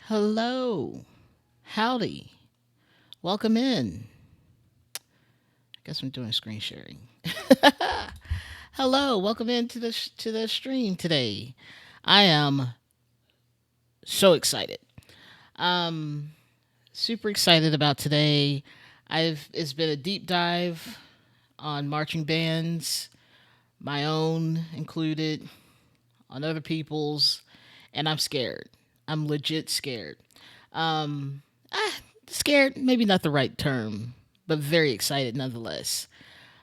Hello. Howdy. Welcome in. I guess I'm doing screen sharing. Hello. Welcome in to the stream today. I am so excited. Um Super excited about today. I've It's been a deep dive on marching bands, my own included, on other people's, and I'm scared. I'm legit scared. Um, Scared, maybe not the right term, but very excited nonetheless.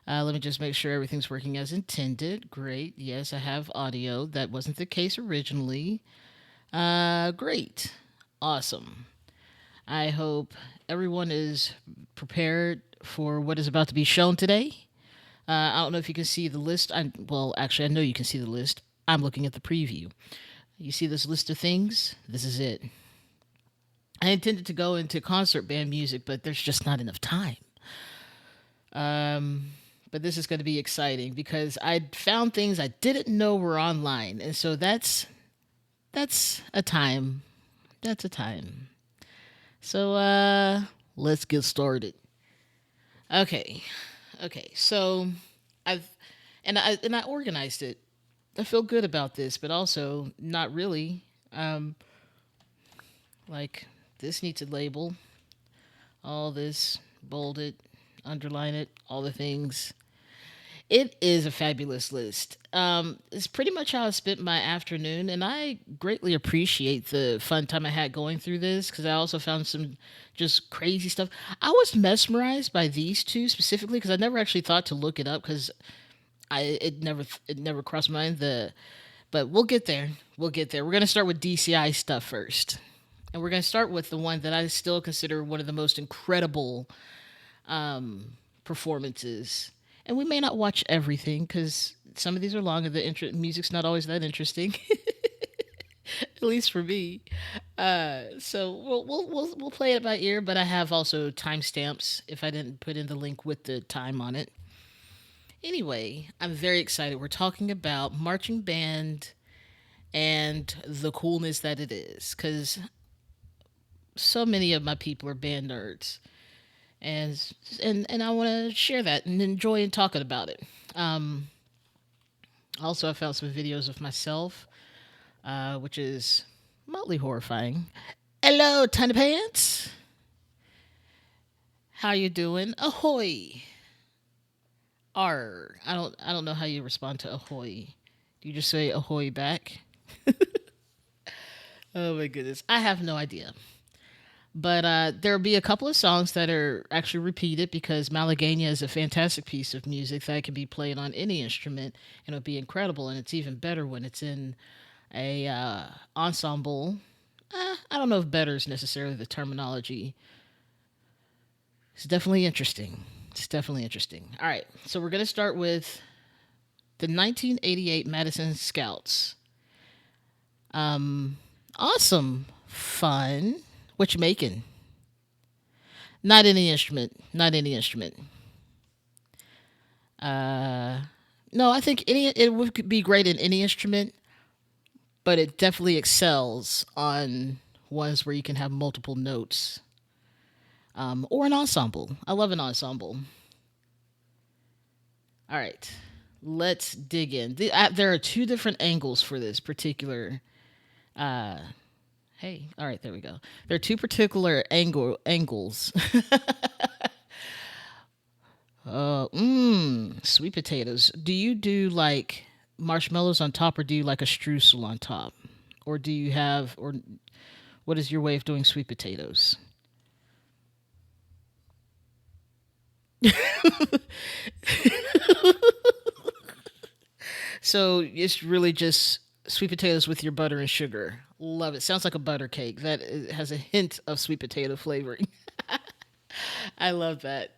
Let me just make sure everything's working as intended. Great. Yes, I have audio. That wasn't the case originally. Great. Awesome. I hope everyone is prepared for what is about to be shown today. I don't know if you can see the list. Well, actually, I know you can see the list. I'm looking at the preview. You see this list of things? This is it. I intended to go into concert band music, but there's just not enough time. Um, but this is going to be exciting because I found things I didn't know were online, and so that's a time. That's a time. So let's get started. Okay, okay. So I've and I organized it. I feel good about this, but also not really. Um, like this needs a label. All this, bold it, underline it, all the things. It is a fabulous list. It's pretty much how I spent my afternoon, and I greatly appreciate the fun time I had going through this because I also found some just crazy stuff. I was mesmerized by these two specifically because I never actually thought to look it up because it never crossed my mind. But we'll get there. We'll get there. We're gonna start with DCI stuff first, and we're gonna start with the one that I still consider one of the most incredible performances. And we may not watch everything because some of these are long and the music's not always that interesting, at least for me. So we'll play it by ear, but I have also timestamps if I didn't put in the link with the time on it. Anyway, I'm very excited. We're talking about marching band and the coolness that it is because so many of my people are band nerds and and I want to share that and enjoy talking about it. Um, Also, I found some videos of myself, which is mildly horrifying. Hello, Tiny Pants. How you doing? Ahoy. R. I don't know how you respond to ahoy. Do you just say ahoy back? Oh my goodness. I have no idea. But there'll be a couple of songs that are actually repeated because Malagueña is a fantastic piece of music that can be played on any instrument and it'll be incredible. And it's even better when it's in a ensemble. I don't know if better is necessarily the terminology. It's definitely interesting. It's definitely interesting. All right, so we're gonna start with the 1988 Madison Scouts. Um, awesome, fun. What you making? Not any instrument. Not any instrument. Uh, no, I think any it would be great in any instrument, but it definitely excels on ones where you can have multiple notes. Or an ensemble. I love an ensemble. All right, let's dig in. There are two different angles for this particular. Uh, hey, all right, there we go. There are two particular angles. Sweet potatoes. Do you do like marshmallows on top, or do you like a streusel on top, or do you have, or what is your way of doing sweet potatoes? So it's really just sweet potatoes with your butter and sugar. Love it. Sounds like a butter cake that has a hint of sweet potato flavoring. I love that.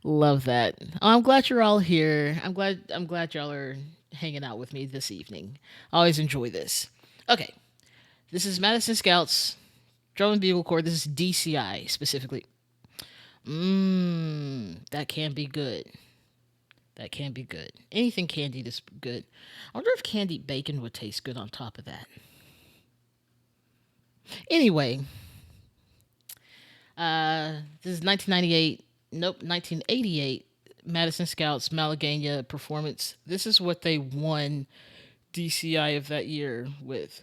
Love that. Oh, I'm glad you're all here. I'm glad y'all are hanging out with me this evening. I always enjoy this. Okay, this is Madison Scouts Drum and Bugle Corps. This is DCI specifically. That can be good. That can be good. Anything candied is good. I wonder if candied bacon would taste good on top of that. Anyway, this is 1998. Nope, 1988. Madison Scouts Malagueña performance. This is what they won DCI of that year with.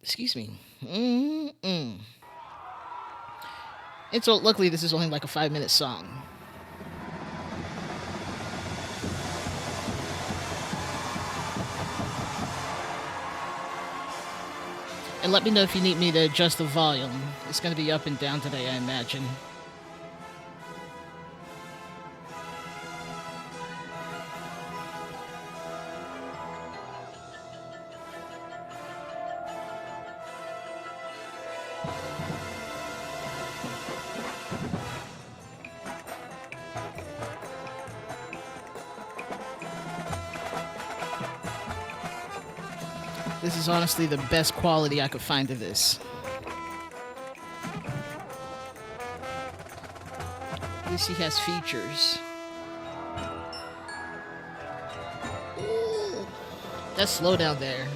Excuse me. Mm-mm. And so, luckily, this is only like a 5 minute song. And let me know if you need me to adjust the volume. It's going to be up and down today, I imagine. This is honestly the best quality I could find of this. At least he has features. Ooh, that's slow down there.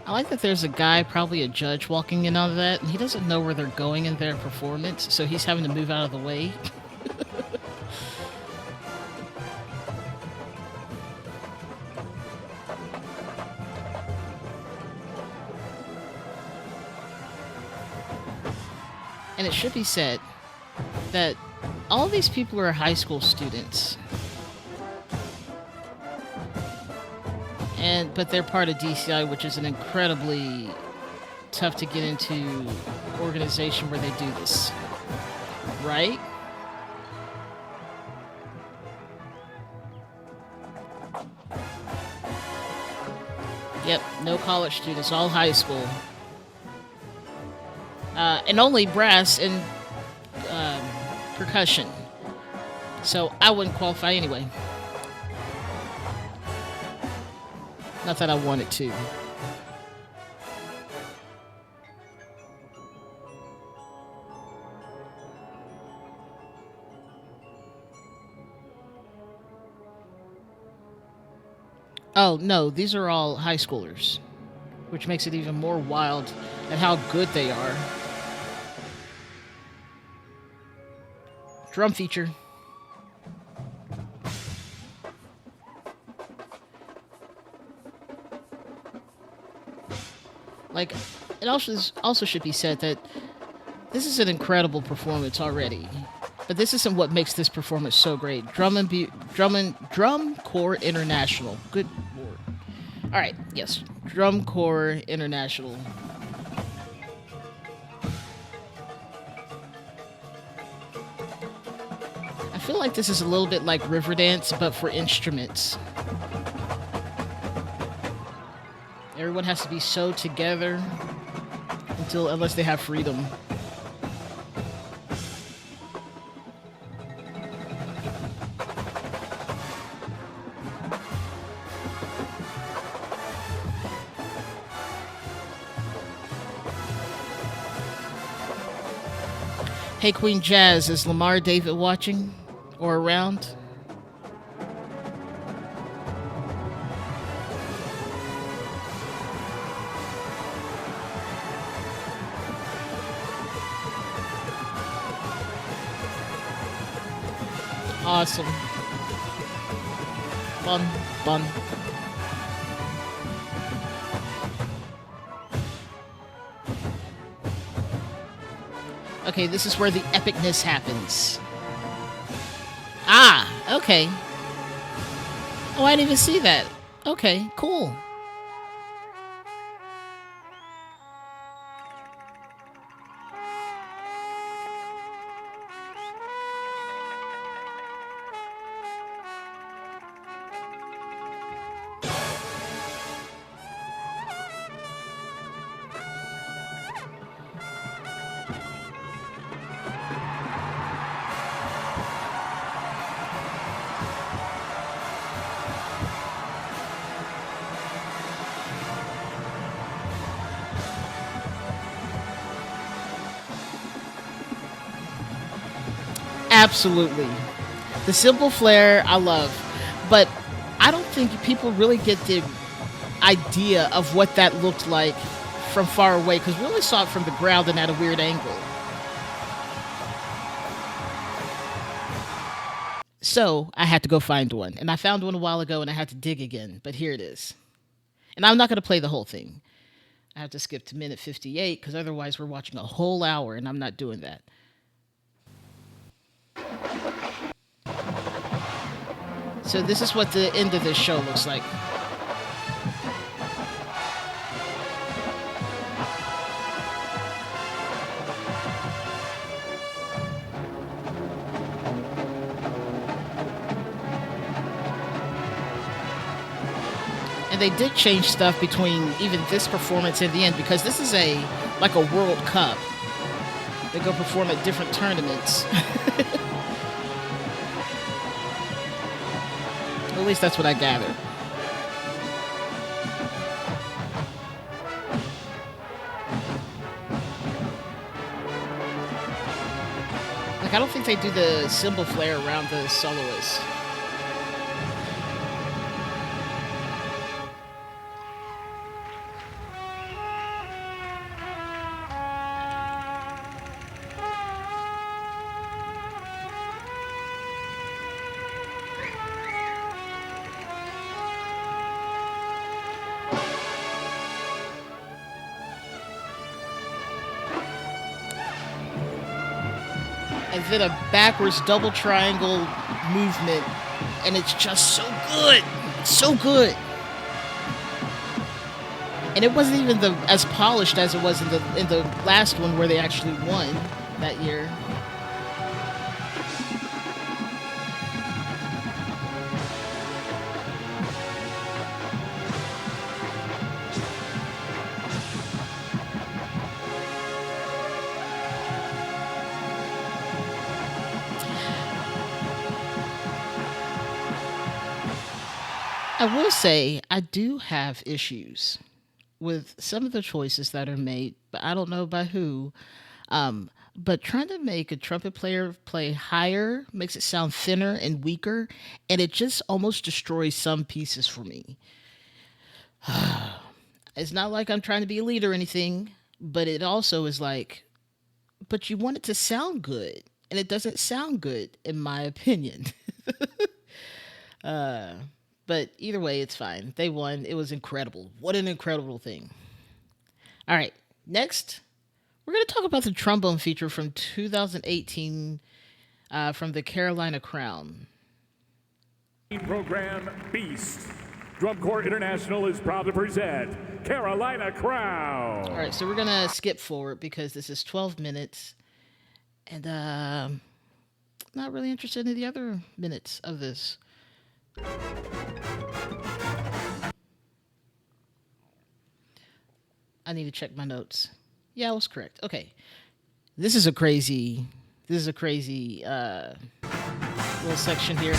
I like that there's a guy, probably a judge, walking in on that, and he doesn't know where they're going in their performance, so he's having to move out of the way. And it should be said that all these people are high school students, and but they're part of DCI, which is an incredibly tough to get into organization where they do this, right? Yep, no college students, all high school, and only brass and um, percussion. So I wouldn't qualify anyway. Not that I wanted to. Oh no, these are all high schoolers, which makes it even more wild at how good they are. Drum feature. Like, it also should be said that this is an incredible performance already, but this isn't what makes this performance so great. Drum Corps International. Good lord. All right, yes, Drum Corps International. I feel like this is a little bit like Riverdance, but for instruments. Everyone has to be so together unless they have freedom. Hey, Queen Jazz, is Lamar David watching or around? Awesome. Fun, fun. Okay, this is where the epicness happens. Ah, okay. Oh, I didn't even see that. Okay, cool. Absolutely. The simple flair I love, but I don't think people really get the idea of what that looked like from far away because we only saw it from the ground and at a weird angle. So I had to go find one, and I found one a while ago, and I had to dig again. But here it is, and I'm not going to play the whole thing. I have to skip to minute 58 because otherwise we're watching a whole hour, and I'm not doing that. So this is what the end of this show looks like. they did change stuff between even this performance and the end because this is a like a World Cup. They go perform at different tournaments. At least that's what I gathered. Like, I don't think they do the cymbal flare around the soloist. And then a backwards double triangle movement, and it's just so good, so good. And it wasn't even as polished as it was in the last one where they actually won that year. I will say I do have issues with some of the choices that are made, but I don't know by who. But trying to make a trumpet player play higher makes it sound thinner and weaker, and it just almost destroys some pieces for me. It's not like I'm trying to be a lead or anything, but it also is like, but you want it to sound good, and it doesn't sound good, in my opinion. uh, but either way, it's fine. They won. It was incredible. What an incredible thing. All right, next, we're going to talk about the trombone feature from 2018 from the Carolina Crown. Program Beast. Drum Corps International is proud to present Carolina Crown. All right, so we're going to skip forward because this is 12 minutes. And not really interested in the other minutes of this. I need to check my notes. Yeah, I was correct. Okay. This is a crazy little section here.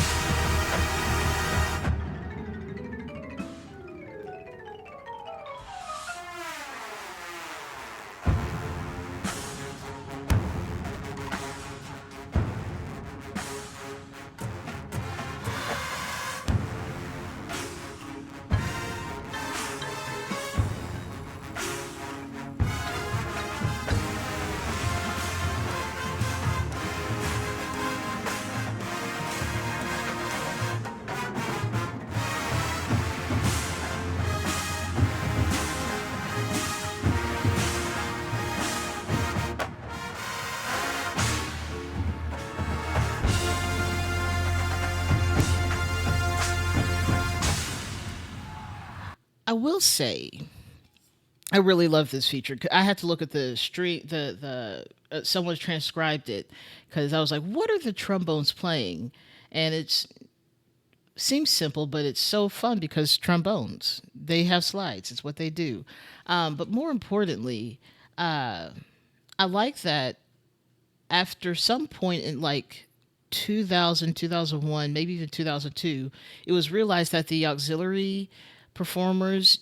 I will say, I really love this feature. I had to look at the street, someone transcribed it because I was like, "What are the trombones playing?" And it seems simple, but it's so fun because trombones, they have slides. It's what they do. But more importantly, I like that after some point in like 2000, 2001, maybe even 2002, it was realized that the auxiliary performers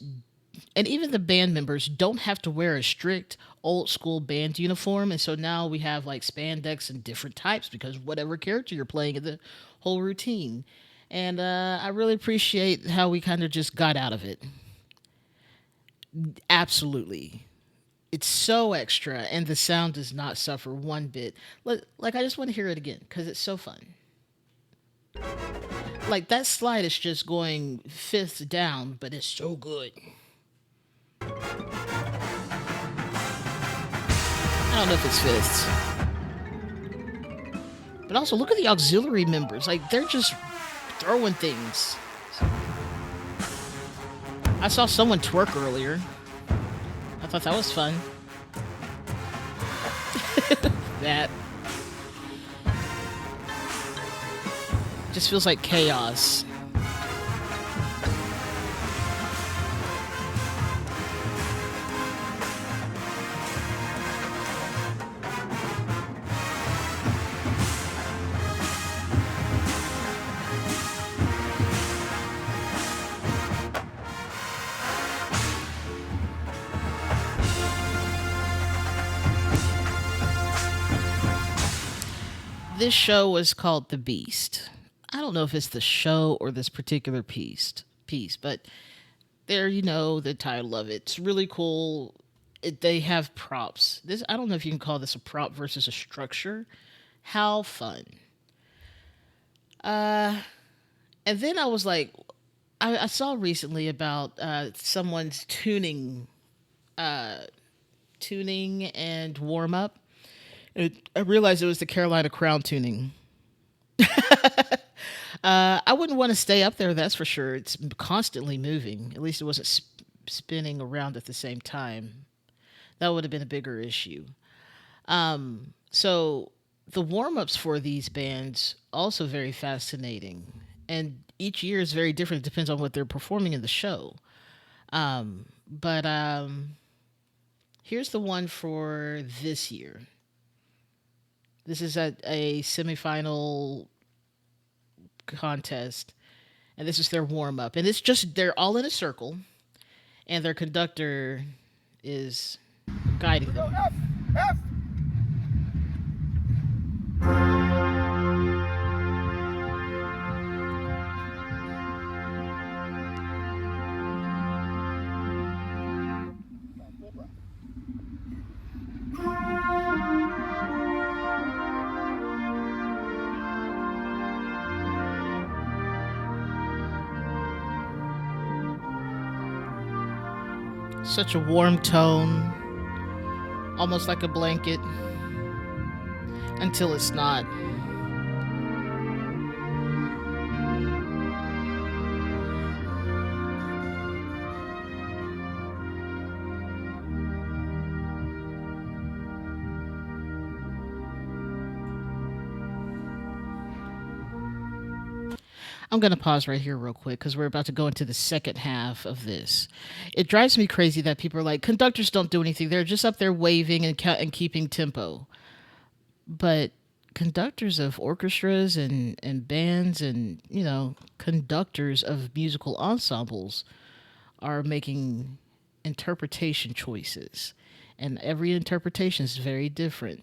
and even the band members don't have to wear a strict old school band uniform. And so now we have like spandex and different types because whatever character you're playing in the whole routine. And I really appreciate how we kind of just got out of it. Absolutely. It's so extra and the sound does not suffer one bit. Like I just want to hear it again because it's so fun. Like that slide is just going fifths down, but it's so good. I don't know if it's fifths. But also look at the auxiliary members. Like they're just throwing things. I saw someone twerk earlier. I thought that was fun. That just feels like chaos. this show was called The Beast. I don't know if it's the show or this particular piece, but there you know the title of it. It's really cool. They have props. This I don't know if you can call this a prop versus a structure. How fun. And then I was like, I saw recently about someone's tuning and warm up. I realized it was the Carolina Crown tuning. I wouldn't want to stay up there, that's for sure. It's constantly moving. At least it wasn't spinning around at the same time. That would have been a bigger issue. So the warm ups for these bands also very fascinating, and each year is very different. It depends on what they're performing in the show. But here's the one for this year. This is a semifinal contest, and this is their warm up, and it's just they're all in a circle, and their conductor is guiding them. Such a warm tone, almost like a blanket, until it's not. I'm going to pause right here real quick because we're about to go into the second half of this. It drives me crazy that people are like, conductors don't do anything. They're just up there waving and keeping tempo. But conductors of orchestras and bands and, conductors of musical ensembles are making interpretation choices. And every interpretation is very different.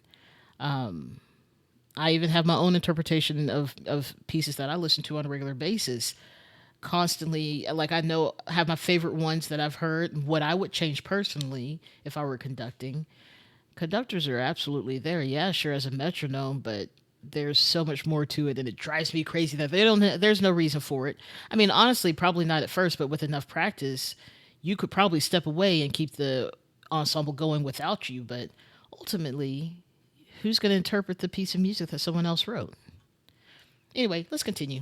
I even have my own interpretation of pieces that I listen to on a regular basis. Constantly, like have my favorite ones that I've heard, what I would change personally if I were conducting. Conductors are absolutely there, yeah, sure, as a metronome, but there's so much more to it, and it drives me crazy that there's no reason for it. I mean, honestly, probably not at first, but with enough practice, you could probably step away and keep the ensemble going without you, but ultimately, who's going to interpret the piece of music that someone else wrote? Anyway, let's continue.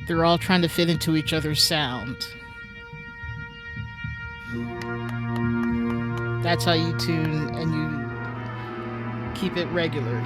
They're all trying to fit into each other's sound. That's how you tune and you keep it regular.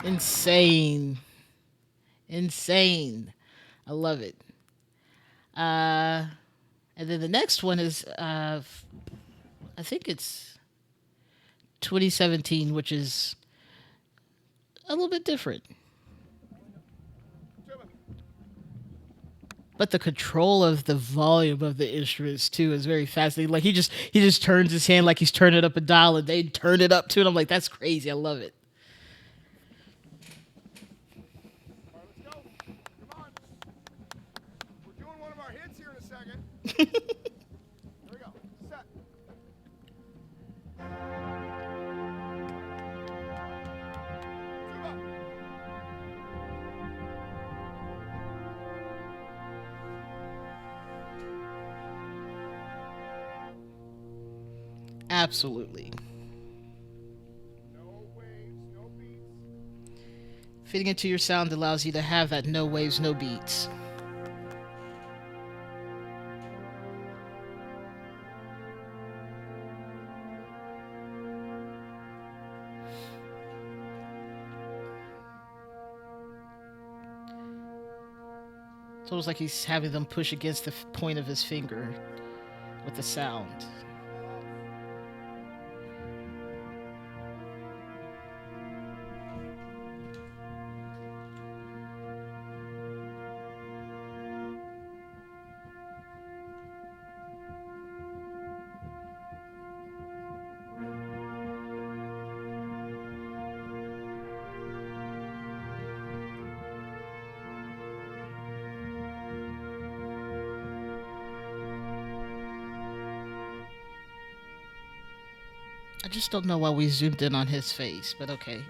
Insane. Insane. I love it. Uh, and then the next one is, I think it's 2017, which is a little bit different. But the control of the volume of the instruments too is very fascinating. Like he just turns his hand like he's turning up a dial, and they turn it up too. And I'm like, that's crazy. I love it. All right, let's go. Come on. We're doing one of our hits here in a second. Here we go. Set. Tuba. Absolutely. No waves, no beats. Fitting into your sound allows you to have that no waves, no beats. It's almost like he's having them push against the point of his finger with the sound. I just don't know why we zoomed in on his face, but okay.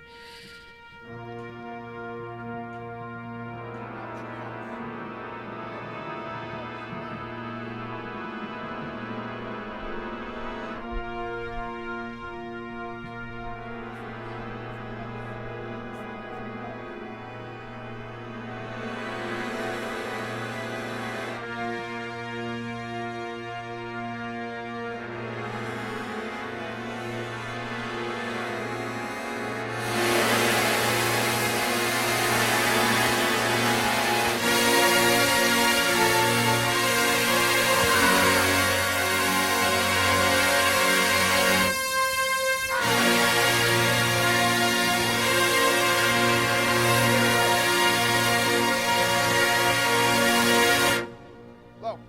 Low.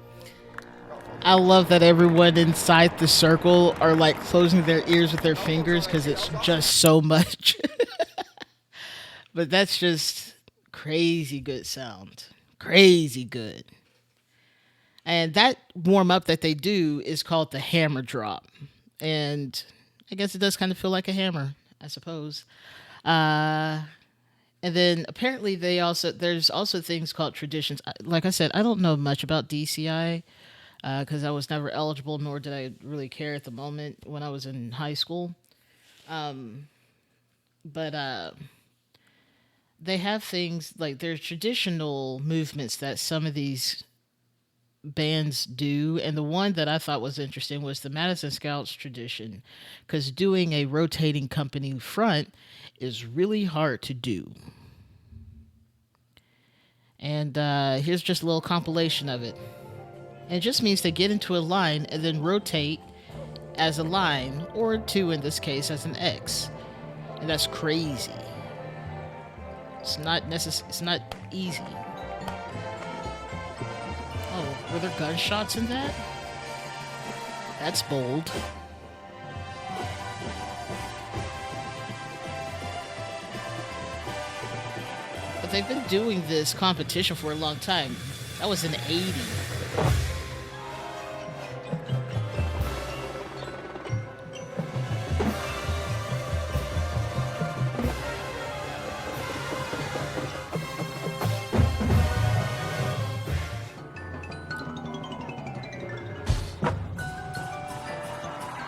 I love that everyone inside the circle are like closing their ears with their fingers because it's just so much. But that's just crazy good sound. Crazy good. And that warm up that they do is called the hammer drop. And I guess it does kind of feel like a hammer, I suppose. Uh, and then apparently there's also things called traditions. Like I said, I don't know much about DCI because I was never eligible, nor did I really care at the moment when I was in high school. But they have things like there's traditional movements that some of these bands do, and the one that I thought was interesting was the Madison Scouts tradition, because doing a rotating company front is really hard to do. And here's just a little compilation of it. And it just means they get into a line and then rotate as a line, or two in this case as an X, and that's crazy. It's not It's not easy. Oh, were there gunshots in that? That's bold. But they've been doing this competition for a long time. That was in '80.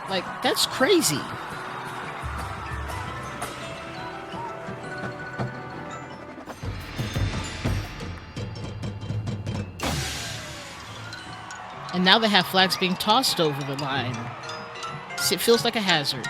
Like, that's crazy. And now they have flags being tossed over the line. It feels like a hazard.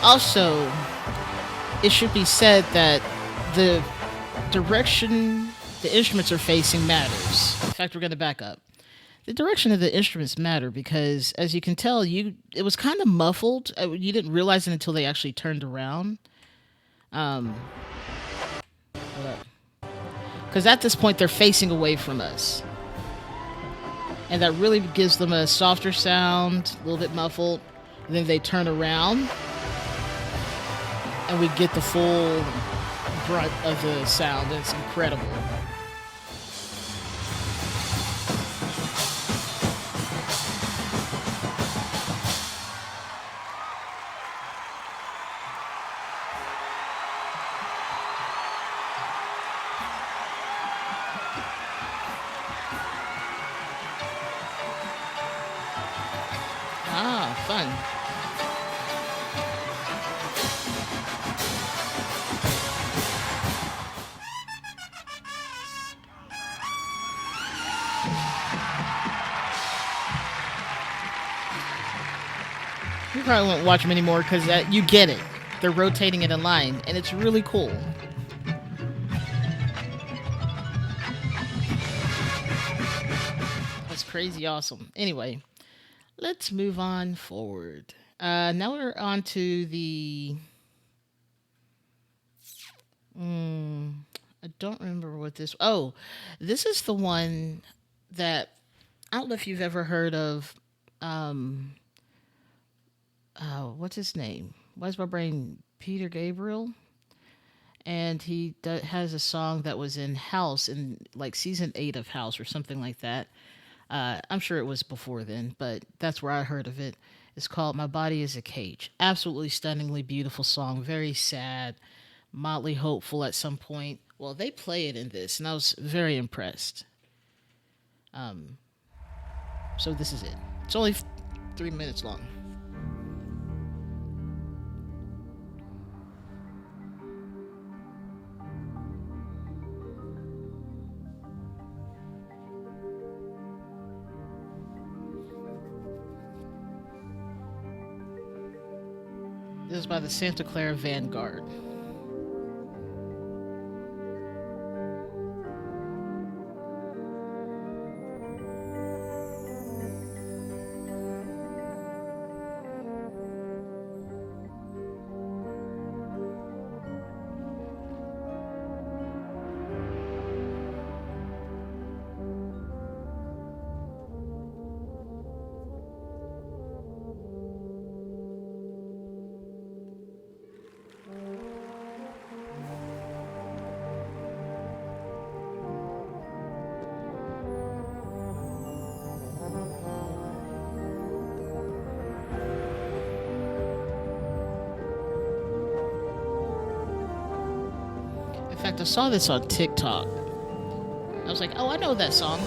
Also, it should be said that the direction the instruments are facing matters. In fact, we're going to back up. The direction of the instruments matter because, as you can tell, it was kind of muffled. You didn't realize it until they actually turned around. Um, because at this point they're facing away from us, and that really gives them a softer sound, a little bit muffled. And then they turn around, and we get the full brunt of the sound. It's incredible. Ah, fun. You probably won't watch them anymore because you get it. They're rotating it in line, and it's really cool. That's crazy awesome. Anyway, let's move on forward. Now we're on to the. I don't remember what this. Oh, this is the one that I don't know if you've ever heard of. Um, what's his name? Why is my brain Peter Gabriel? And he has a song that was in House in like season 8 of House or something like that. I'm sure it was before then, but that's where I heard of it. It's called "My Body Is a Cage." Absolutely stunningly beautiful song. Very sad, mildly hopeful at some point. Well, they play it in this, and I was very impressed. Um, so this is it. It's only 3 minutes long. This is by the Santa Clara Vanguard. In fact, I saw this on TikTok. I was like, oh, I know that song.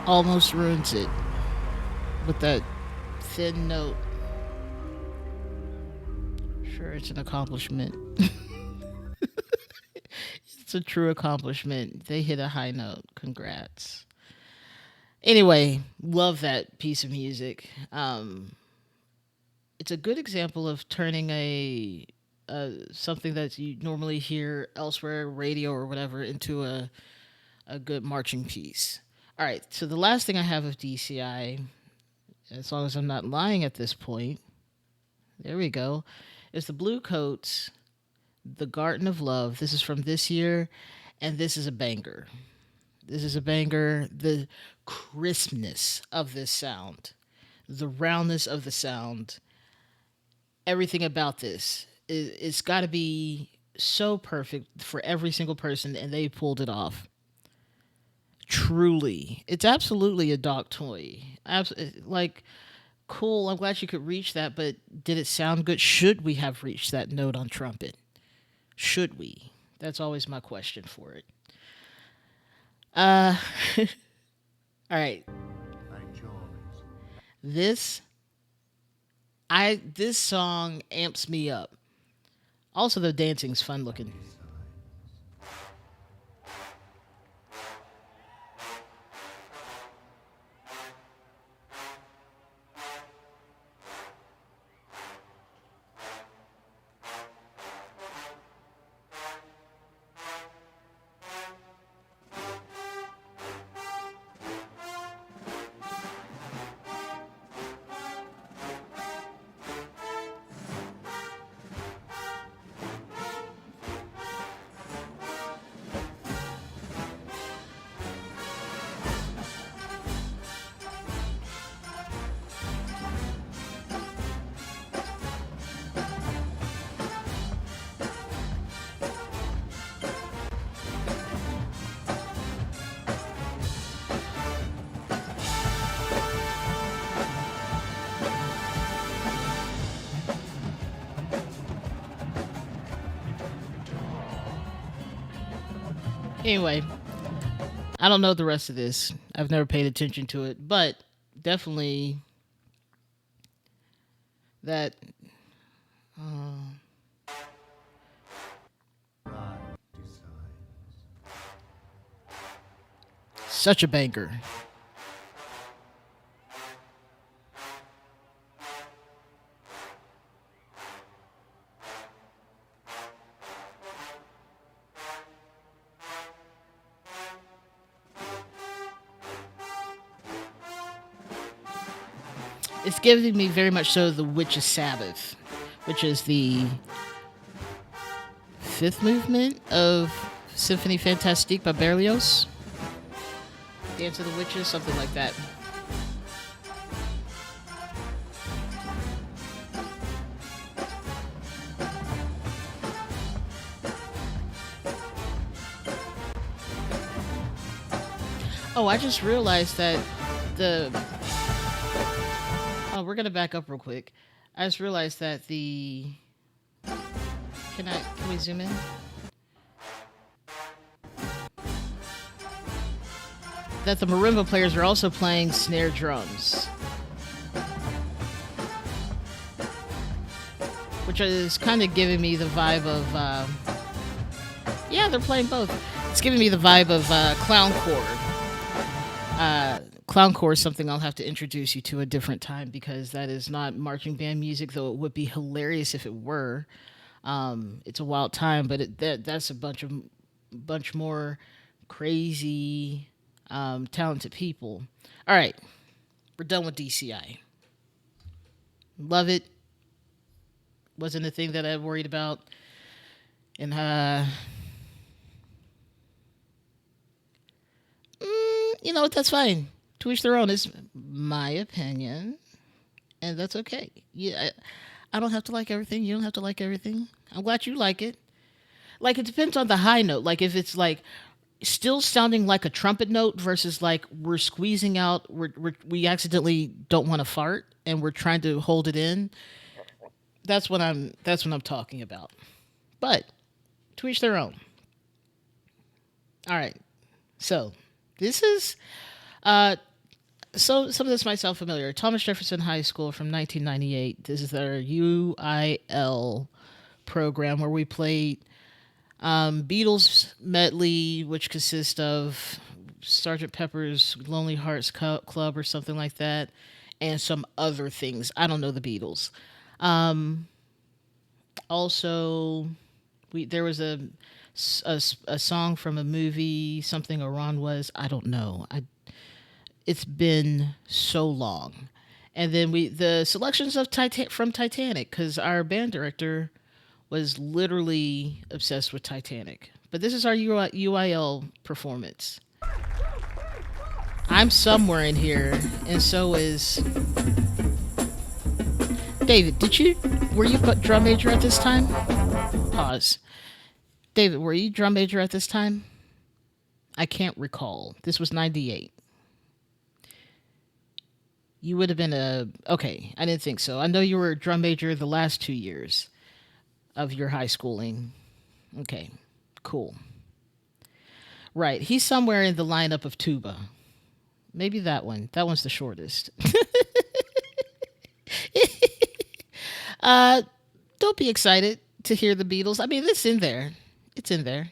Almost ruins it with that thin note. Sure, it's an accomplishment. It's a true accomplishment. They hit a high note. Congrats. Anyway, love that piece of music. It's a good example of turning something that you normally hear elsewhere, radio or whatever, into a good marching piece. All right, so the last thing I have of DCI, as long as I'm not lying at this point, there we go, It's the Blue Coats, The Garden of Love. This is from this year, and this is a banger. This is a banger. The crispness of this sound, the roundness of the sound, everything about this, it's got to be so perfect for every single person, and they pulled it off. Truly, it's absolutely a dog toy. Like, cool. I'm glad you could reach that, but did it sound good? Should we have reached that note on trumpet? Should we? That's always my question for it. Uh, all right. This this song amps me up. Also, the dancing's fun looking. Anyway, I don't know the rest of this. I've never paid attention to it, but definitely that such a banger. It's giving me very much so the Witch's Sabbath, which is the fifth movement of Symphony Fantastique by Berlioz. Dance of the Witches, something like that. Oh, I just realized that the. Oh, we're gonna back up real quick. I just realized that the. Can we zoom in? That the marimba players are also playing snare drums, which is kind of giving me the vibe of. Yeah, they're playing both. It's giving me the vibe of clown core. Clown core is something I'll have to introduce you to a different time because that is not marching band music, though it would be hilarious if it were. It's a wild time, but that's a bunch more crazy, talented people. All right, we're done with DCI. Love it. Wasn't a thing that I worried about, and you know what? That's fine. To each their own. Is my opinion, and that's okay. Yeah, I don't have to like everything. You don't have to like everything. I'm glad you like it. Like it depends on the high note. Like if it's like still sounding like a trumpet note versus like we're squeezing out, we accidentally don't want to fart and we're trying to hold it in. That's what I'm talking about. But to each their own. All right. So this is so some of this might sound familiar. Thomas Jefferson High School from 1998. This is their UIL program where we played Beatles medley, which consists of Sergeant Pepper's Lonely Hearts Club or something like that, and some other things. I don't know the Beatles. Also, there was a song from a movie, something Iran was. I don't know. It's been so long, And then the selections of from Titanic, because our band director was literally obsessed with Titanic. But this is our UIL performance. I'm somewhere in here, and so is David. Were you drum major at this time? Pause. David, were you drum major at this time? I can't recall. This was 98. You would have been okay, I didn't think so. I know you were a drum major the last 2 years of your high schooling. Okay, cool. Right, he's somewhere in the lineup of tuba. Maybe that one. That one's the shortest. Don't be excited to hear the Beatles. I mean, it's in there. It's in there.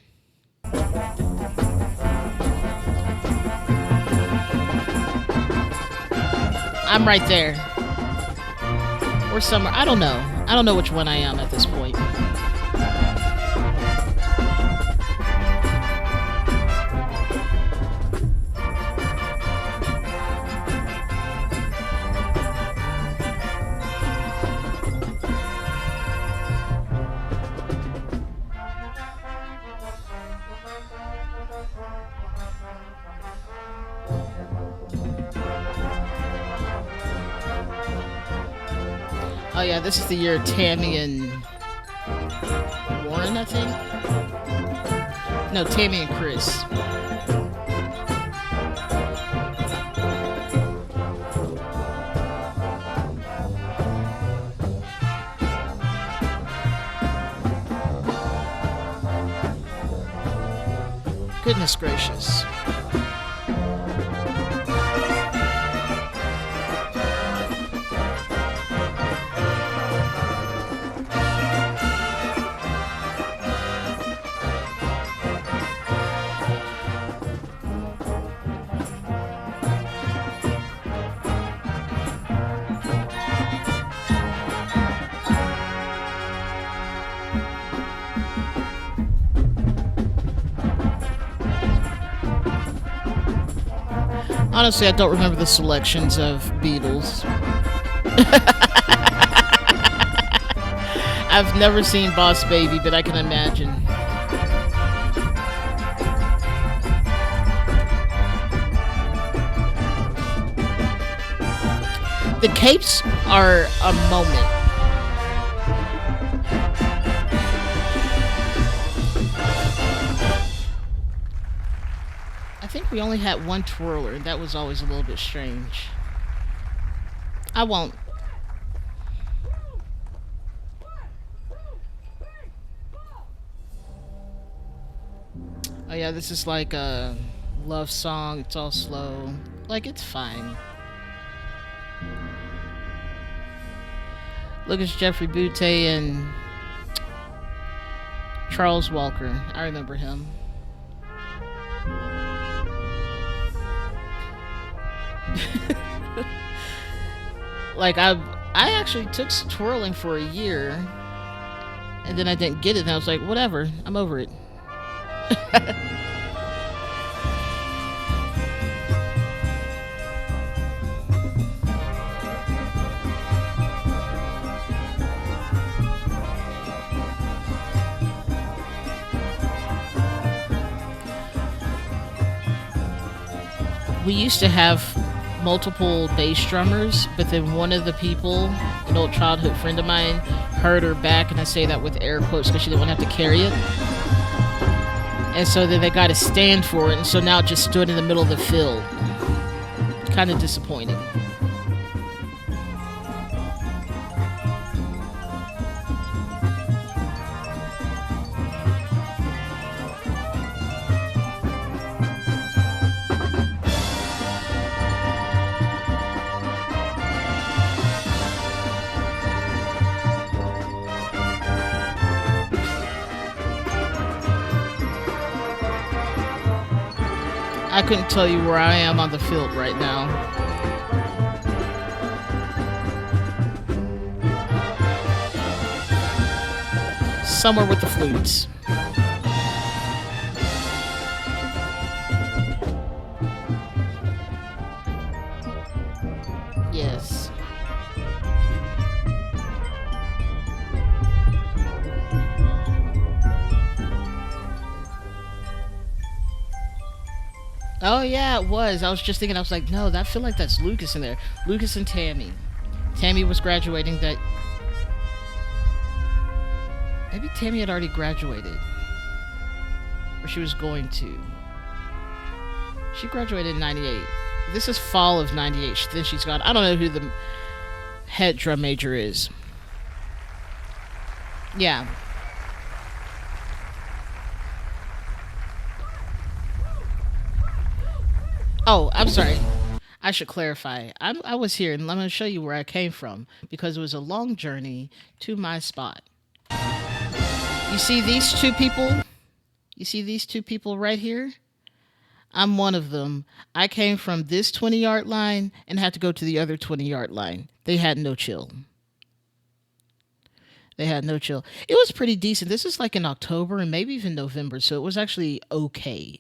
I'm right there. Or somewhere. I don't know. I don't know which one I am at this point. Oh yeah, this is the year Tammy and Warren, I think. No, Tammy and Chris. Goodness gracious. Honestly, I don't remember the selections of Beatles. I've never seen Boss Baby, but I can imagine. The Capes are a moment. I think we only had one twirler, and that was always a little bit strange. I won't. Oh yeah, this is like a love song. It's all slow. Like, it's fine. Look, it's Jeffrey Butte and Charles Walker. I remember him. Like, I actually took twirling for a year, and then I didn't get it, and I was like, whatever, I'm over it. We used to have multiple bass drummers, but then one of the people, an old childhood friend of mine, hurt her back, and I say that with air quotes because she didn't want to have to carry it. And so then they got a stand for it, and so now it just stood in the middle of the field. Kind of disappointing. I couldn't tell you where I am on the field right now. Somewhere with the flutes. Yes. Oh yeah, it was. I was just thinking. I was like, no, that feel like that's Lucas in there. Lucas and Tammy. Tammy was graduating that. Maybe Tammy had already graduated, or she was going to. She graduated in '98. This is fall of '98. Then she's gone. I don't know who the head drum major is. Yeah. Oh, I'm sorry. I should clarify. I was here, and I'm going to show you where I came from because it was a long journey to my spot. You see these two people? You see these two people right here? I'm one of them. I came from this 20-yard line and had to go to the other 20-yard line. They had no chill. They had no chill. It was pretty decent. This is like in October and maybe even November, so it was actually okay.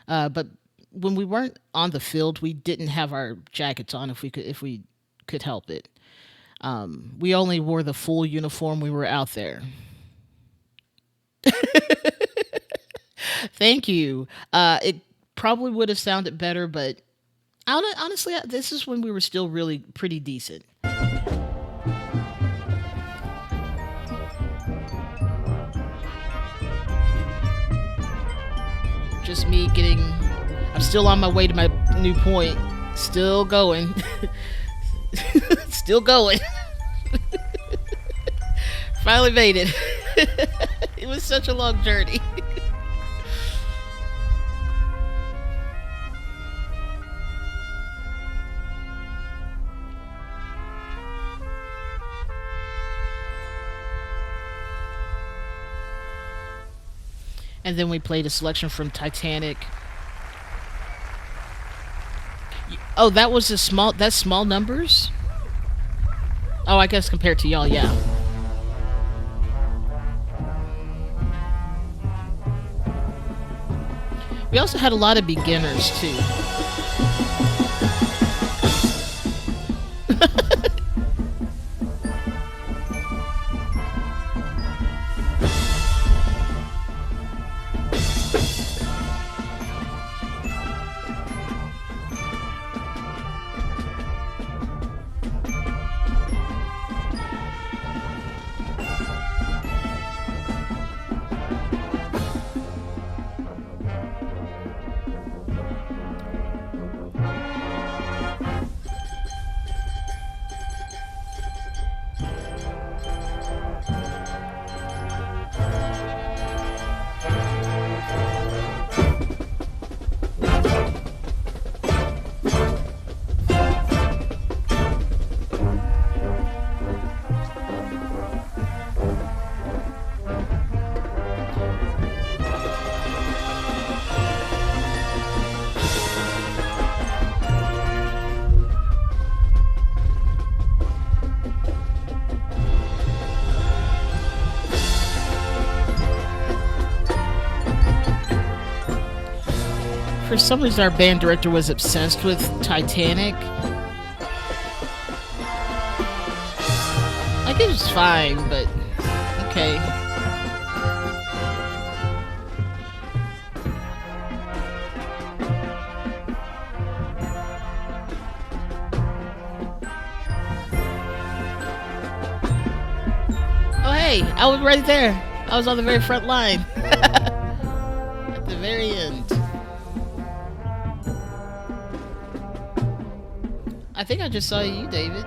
But when we weren't on the field, we didn't have our jackets on if we could help it. We only wore the full uniform. We were out there. Thank you. It probably would have sounded better, but honestly, this is when we were still really pretty decent. Just me getting. I'm still on my way to my new point. Still going. Still going. Finally made it. It was such a long journey. And then we played a selection from Titanic. Oh, that was that's small numbers? Oh, I guess compared to y'all, yeah. We also had a lot of beginners too. For some reason, our band director was obsessed with Titanic. I guess it's fine, but okay. Oh, hey, I was right there. I was on the very front line. At the very end. I think I just saw you, David.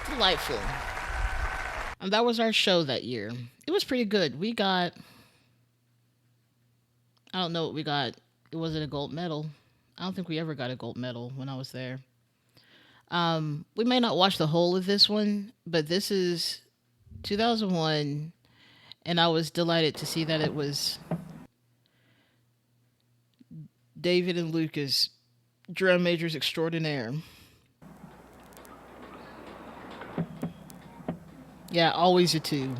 Delightful. And that was our show that year. It was pretty good. We got. I don't know what we got. It wasn't a gold medal. I don't think we ever got a gold medal when I was there. We may not watch the whole of this one, but this is 2001, and I was delighted to see that it was David and Lucas, drum majors extraordinaire. Yeah, always a two.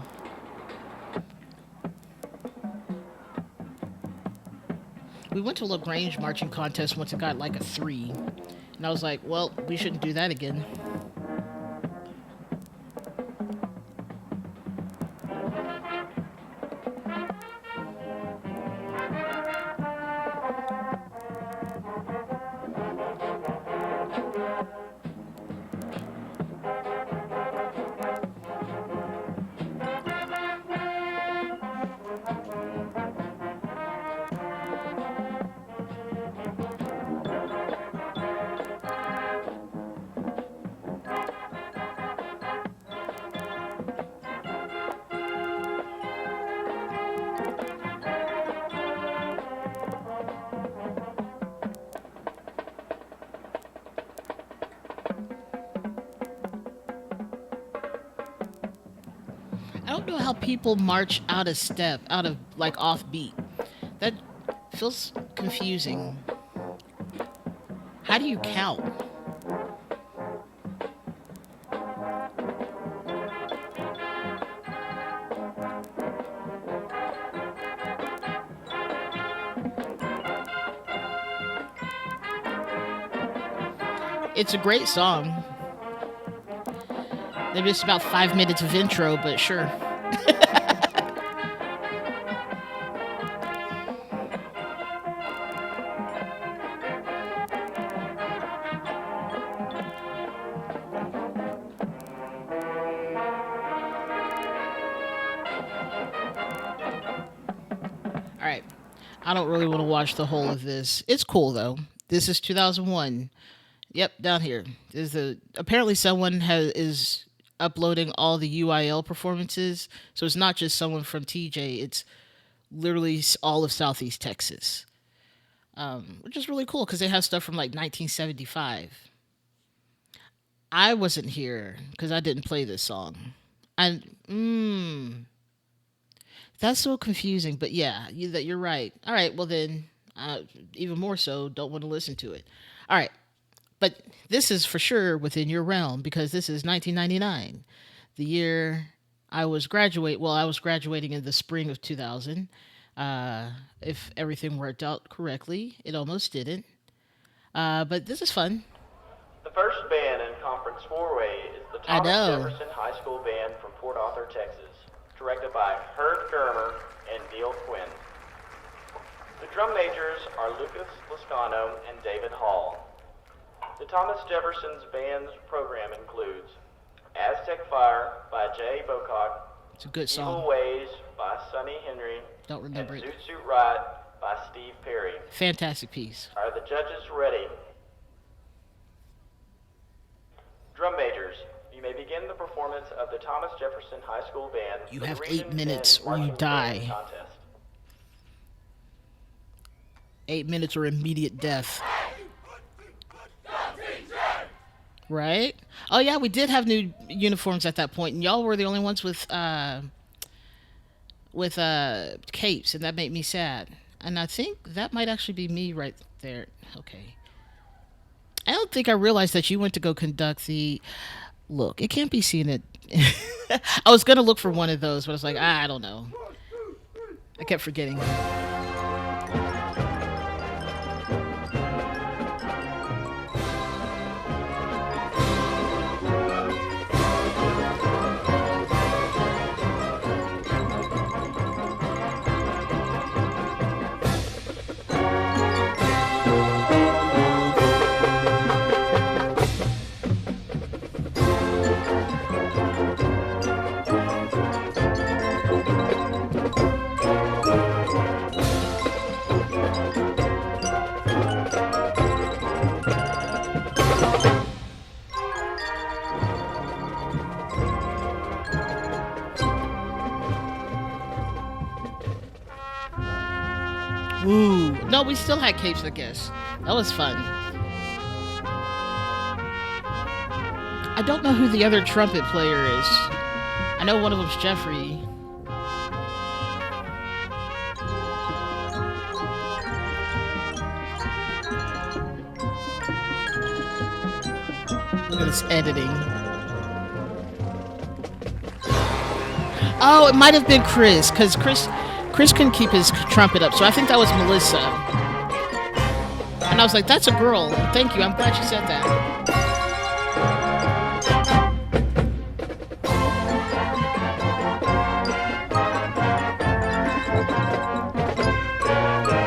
We went to Lagrange marching contest once. It got like a 3, and I was like, well, we shouldn't do that again. I don't know how people march out of step, out of like off beat. That feels confusing. How do you count? It's a great song. Maybe it's about 5 minutes of intro, but sure. All right. I don't really want to watch the whole of this. It's cool though. This is 2001. Yep, down here. There's apparently someone is uploading all the UIL performances. So it's not just someone from TJ. It's literally all of Southeast Texas, which is really cool because they have stuff from like 1975. I wasn't here because I didn't play this song. That's so confusing. But yeah, you're right. All right, well then, even more so, don't want to listen to it. All right. But this is for sure within your realm because this is 1999, the year I was graduating in the spring of 2000. If everything worked out correctly, it almost didn't. But this is fun. The first band in Conference 4-Way is the I Thomas know. Jefferson High School Band from Port Arthur, Texas, directed by Herb Germer and Neil Quinn. The drum majors are Lucas Lascano and David Hall. The Thomas Jefferson's band's program includes Aztec Fire by Jay Bocock, It's a good Evil song. Ways by Sonny Henry, Don't and remember it. Zoot Suit Ride by Steve Perry. Fantastic piece. Are the judges ready? Drum majors, you may begin the performance of the Thomas Jefferson High School Band. You for the have Region 8 minutes 10 or you Marching die. Band Contest. 8 minutes or immediate death. Right? Oh yeah, we did have new uniforms at that point, and y'all were the only ones with capes, and that made me sad. And I think that might actually be me right there. Okay. I don't think I realized that you went to go conduct the. Look, it can't be seen that. I was gonna look for one of those, but I was like, I don't know. I kept forgetting. Ooh. No, we still had capes, I guess. That was fun. I don't know who the other trumpet player is. I know one of them's Jeffrey. Look at this editing. Oh, it might have been Chris, because Chris couldn't keep his trumpet up, so I think that was Melissa. And I was like, that's a girl. Thank you. I'm glad you said that.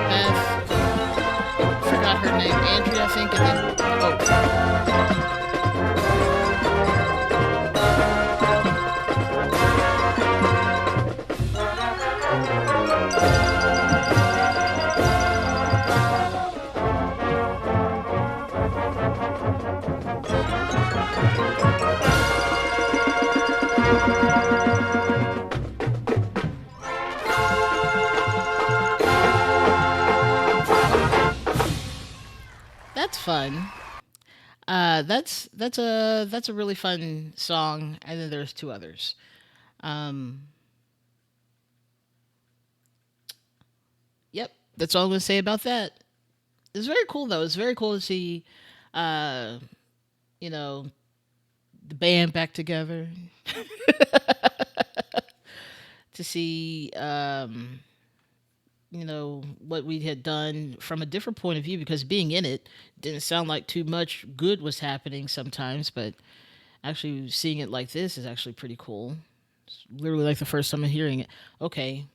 Beth, forgot her name. Andrea, I think. And then, oh. That's fun. That's a really fun song, and then there's two others. Um, yep, that's all I'm gonna say about that. It's very cool though. It's very cool to see, uh, you know, the band back together. To see, what we had done from a different point of view, because being in it didn't sound like too much good was happening sometimes, but actually seeing it like this is actually pretty cool. It's literally like the first time I'm hearing it. Okay.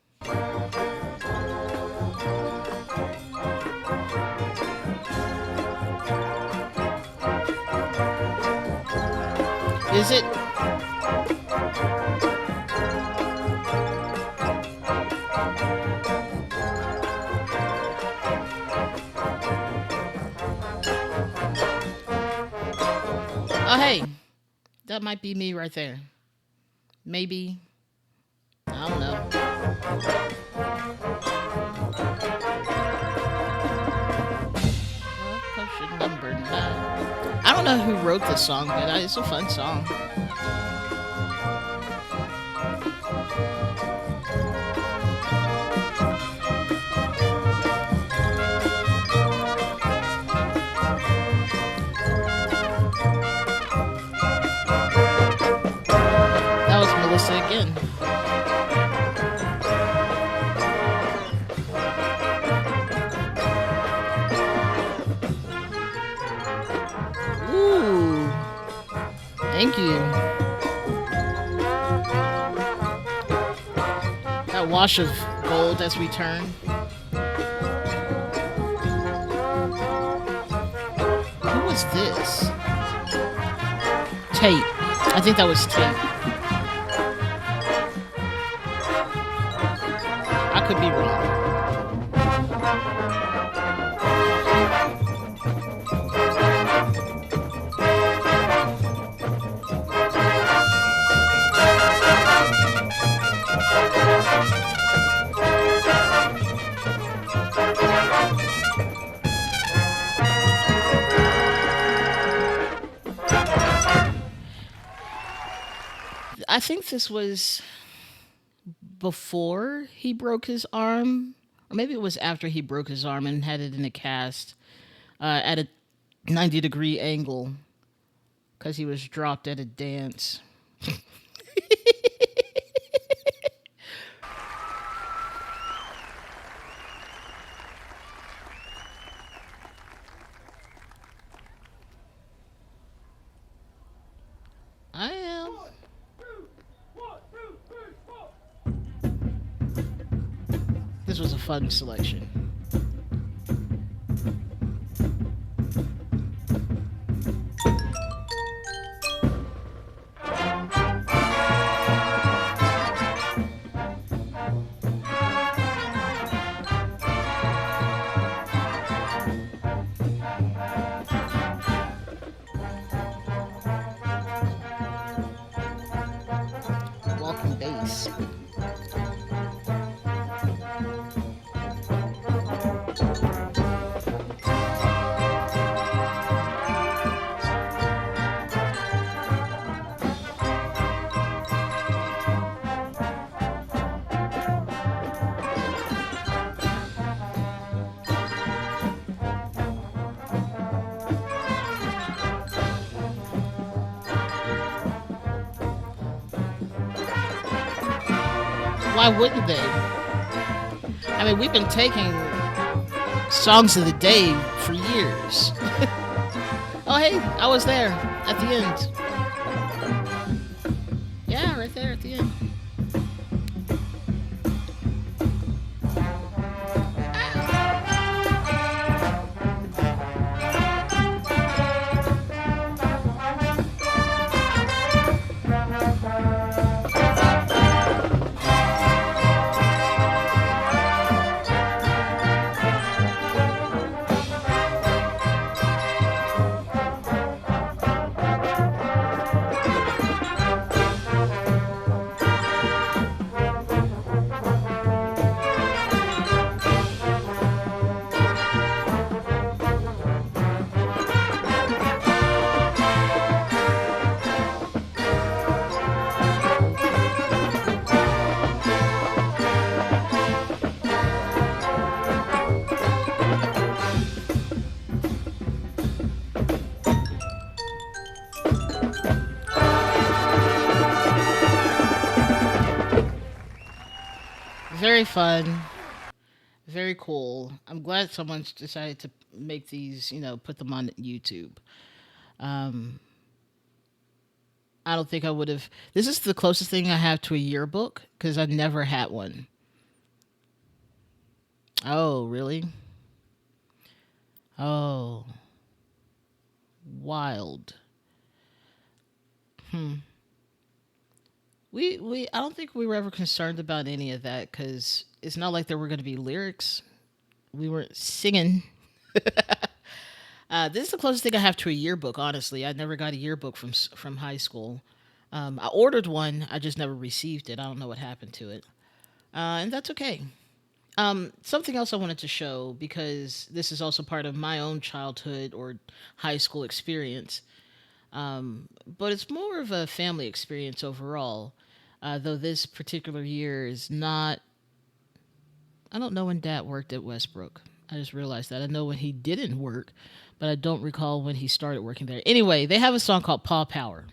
Is it? Oh, hey, that might be me right there. Maybe. I don't know. Potion number 9. I don't know who wrote this song, but it's a fun song. That was Melissa again. Ooh, thank you. That wash of gold as we turn. Who was this? Tate. I think that was Tate. I could be wrong. I think this was before he broke his arm, or maybe it was after he broke his arm and had it in a cast at a 90-degree angle because he was dropped at a dance. I am. This was a fun selection. Walking bass. Why wouldn't they? I mean, we've been taking songs of the day for years. years. Oh, hey, I was there at the end. Yeah, right there at the end. Very fun. Very cool. I'm glad someone's decided to make these, put them on YouTube. Um, I don't think I would have. This is the closest thing I have to a yearbook because I never had one. Oh, really? Oh, wild. Hmm. I don't think we were ever concerned about any of that because it's not like there were going to be lyrics. We weren't singing. This is the closest thing I have to a yearbook. Honestly, I never got a yearbook from high school. I ordered one. I just never received it. I don't know what happened to it, and that's okay. Something else I wanted to show because this is also part of my own childhood or high school experience, but it's more of a family experience overall. Though this particular year is not. I don't know when Dad worked at Westbrook. I just realized that. I know when he didn't work, but I don't recall when he started working there. Anyway, they have a song called Paw Power.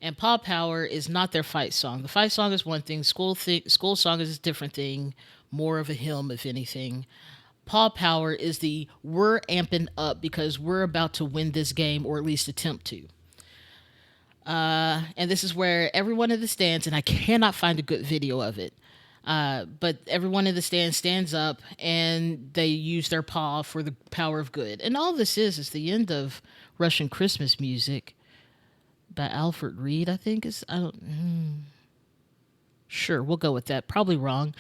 And Paw Power is not their fight song. The fight song is one thing. School song is a different thing. More of a hymn, if anything. Paw Power is the we're amping up because we're about to win this game or at least attempt to. And this is where everyone in the stands, and I cannot find a good video of it, but everyone in the stand stands up and they use their paw for the power of good. And all this is the end of Russian Christmas music by Alfred Reed, I think I don't, sure, we'll go with that. Probably wrong.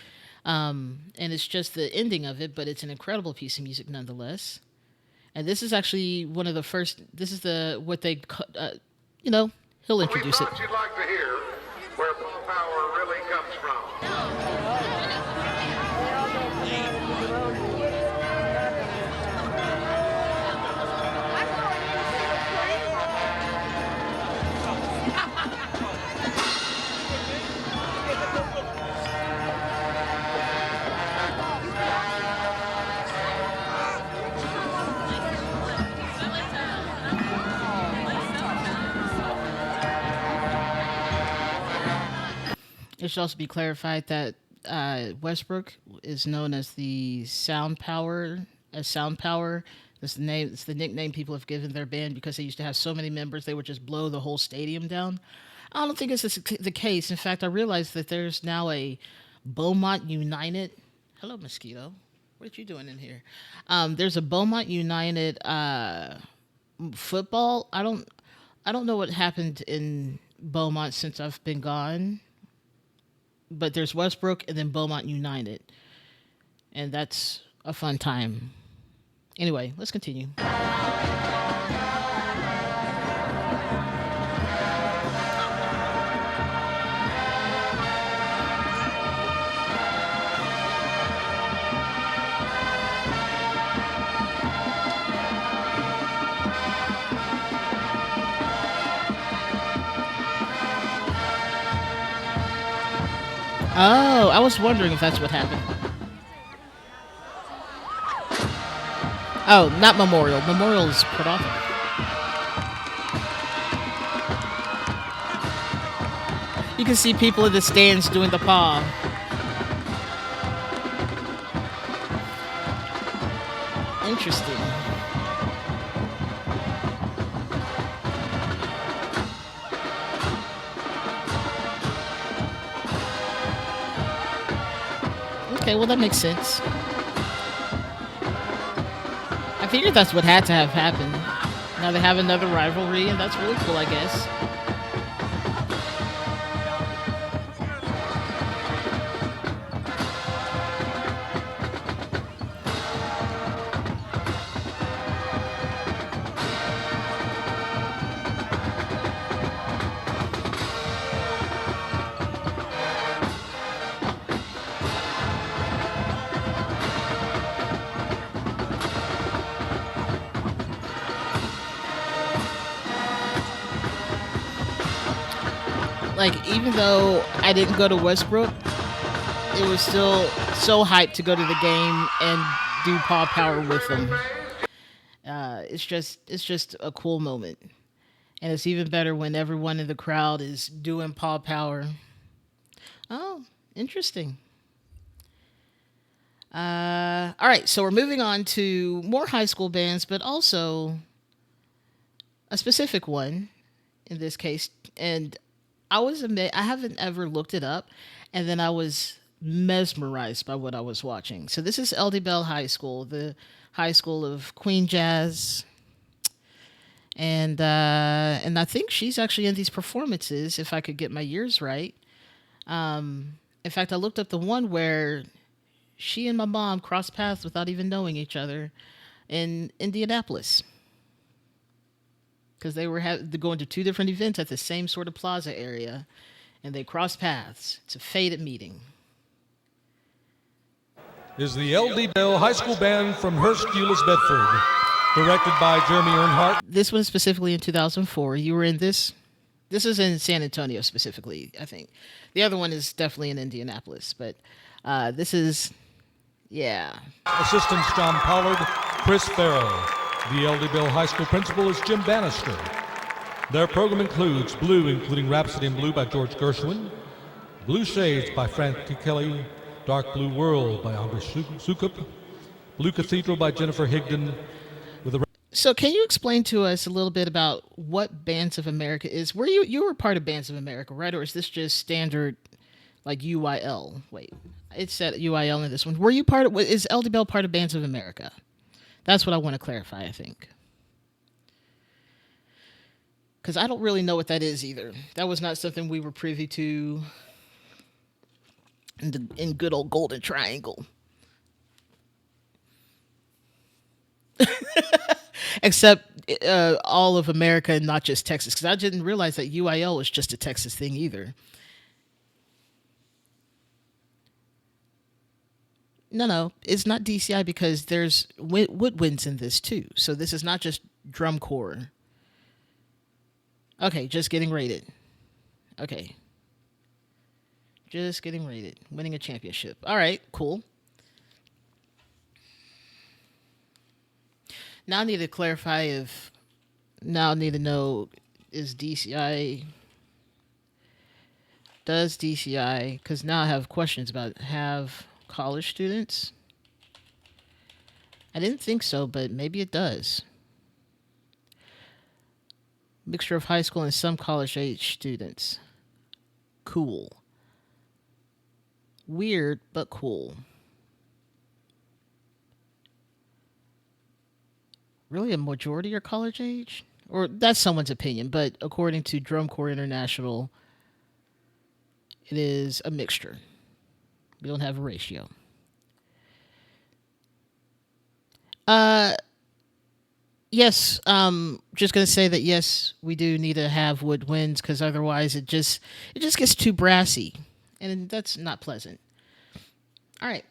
And it's just the ending of it, but it's an incredible piece of music nonetheless. And this is actually one of the first, this is what they, you know, he'll introduce it. We thought you'd like to hear where Paw Power really comes from. It should also be clarified that Westbrook is known as the Sound Power. As Sound Power, that's the name. It's the nickname people have given their band because they used to have so many members they would just blow the whole stadium down. I don't think it's the case. In fact, I realized that there's now a Beaumont United. Hello, mosquito. What are you doing in here? There's a Beaumont United football. I don't know what happened in Beaumont since I've been gone. But there's Westbrook and then Beaumont United. And that's a fun time. Anyway, let's continue. Oh, I was wondering if that's what happened. Oh, not Memorial. Memorial is put off. You can see people in the stands doing the paw. Interesting. Okay, well that makes sense. I figured that's what had to have happened. Now they have another rivalry, and that's really cool, I guess. Like, even though I didn't go to Westbrook, it was still so hyped to go to the game and do Paw Power with them. It's just a cool moment, and it's even better when everyone in the crowd is doing Paw Power. Oh, interesting. All right, so we're moving on to more high school bands, but also a specific one in this case. And I haven't ever looked it up, and then I was mesmerized by what I was watching. So this is LD Bell High School, the high school of Queen Jazz, and I think she's actually in these performances, if I could get my years right. In fact, I looked up the one where she and my mom crossed paths without even knowing each other in Indianapolis, because they were going to two different events at the same sort of plaza area, and they crossed paths. It's a fated meeting. Is the LD Bell High School Band from Hurst, Euless, Bedford, directed by Jeremy Earnhardt. This one specifically in 2004. You were in this. This is in San Antonio specifically, I think. The other one is definitely in Indianapolis, but this is, yeah. Assistants John Pollard, Chris Farrow. The LD Bell High School principal is Jim Bannister. Their program includes Blue, including Rhapsody in Blue by George Gershwin, Blue Shades by Frankie Kelly, Dark Blue World by Andres Sukup, Blue Cathedral by Jennifer Higdon. So can you explain to us a little bit about what Bands of America is? You were part of Bands of America, right? Or is this just standard, like UIL? Wait, it said UIL in this one. Were you part of? Is LD Bell part of Bands of America? That's what I want to clarify, I think. Because I don't really know what that is either. That was not something we were privy to in good old Golden Triangle. Except all of America and not just Texas. Because I didn't realize that UIL was just a Texas thing either. No, it's not DCI because there's woodwinds in this too. So this is not just drum corps. Okay, just getting rated. Okay. Just getting rated. Winning a championship. All right, cool. Now I need to clarify if... Now I need to know, is DCI... Does DCI... Because now I have questions about have college students? I didn't think so, but maybe it does. Mixture of high school and some college-age students. Cool. Weird, but cool. Really, a majority are college age? Or that's someone's opinion, but according to Drum Corps International, it is a mixture. We don't have a ratio. Yes, just gonna say that yes, we do need to have woodwinds because otherwise it just gets too brassy, and that's not pleasant. All right,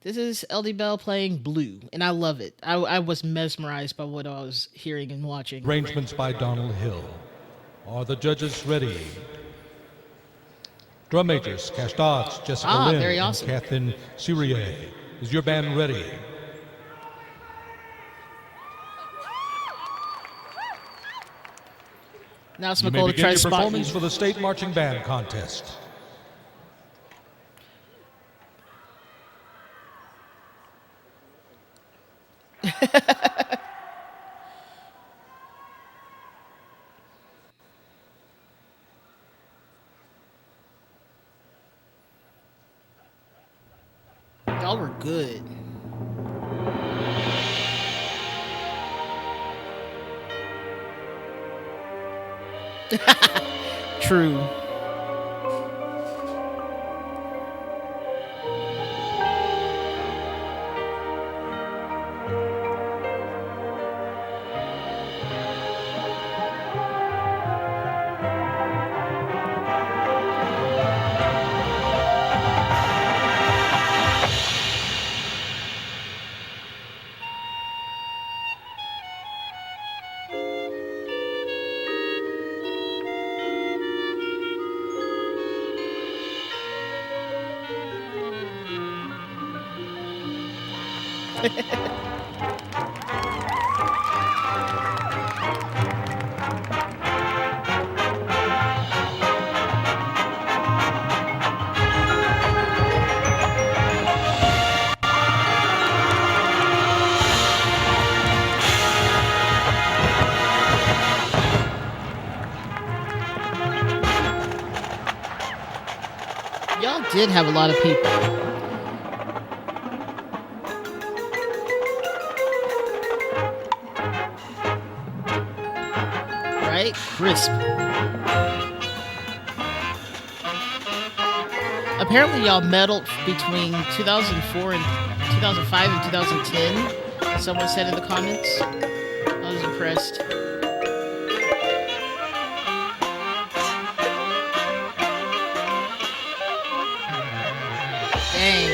this is LD Bell playing Blue, and I love it. I was mesmerized by what I was hearing and watching. Arrangements by Donald Hill. Are the judges ready? Drum majors, Cash Dodds, Jessica Lynn, very awesome. and Kathleen Syrier. Is your band ready? Now it's You may McCall to begin try your to spot you. performance for the State Marching Band Contest. Y'all were good. True. Y'all did have a lot of people. Right? Crisp. Apparently, y'all medaled between 2004 and 2005 and 2010. Someone said in the comments. I was impressed. Dang.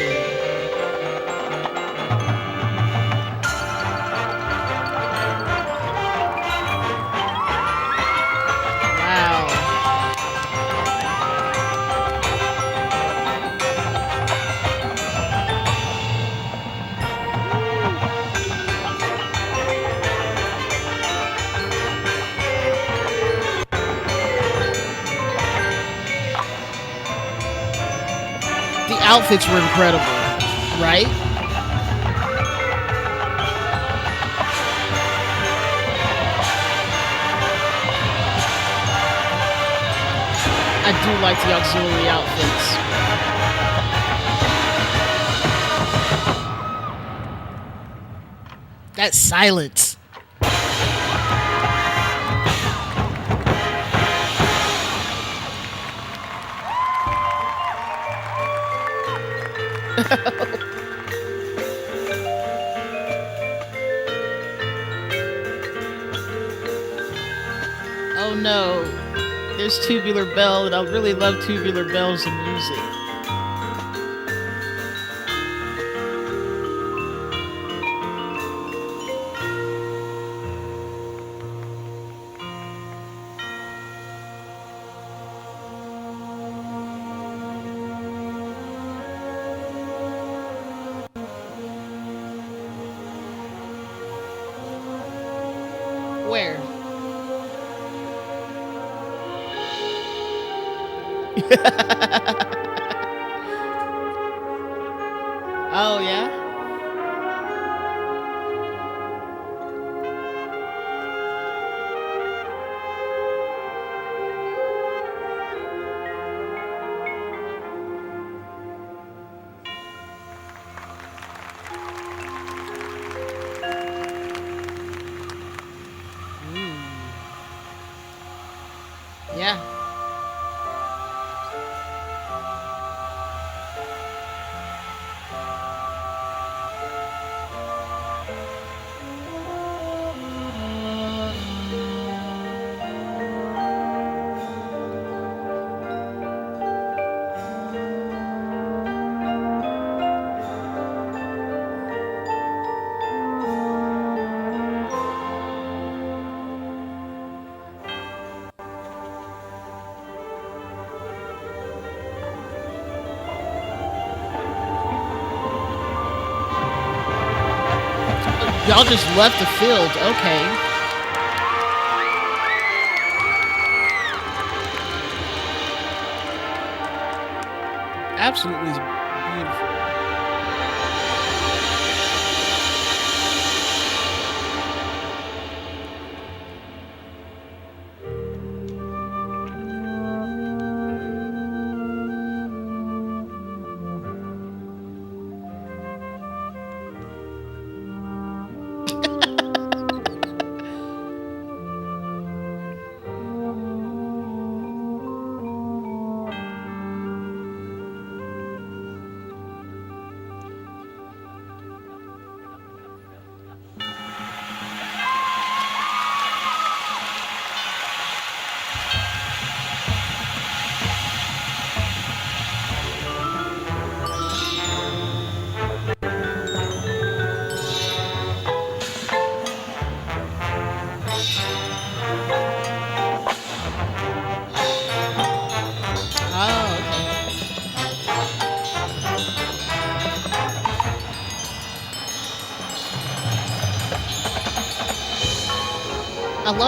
Wow. The outfits were incredible, right? I do like the auxiliary outfits. That silence. Oh no, there's Tubular Bell, and I really love Tubular Bells in music. Where? Oh yeah? Yeah. Y'all just left the field. Okay. Absolutely beautiful.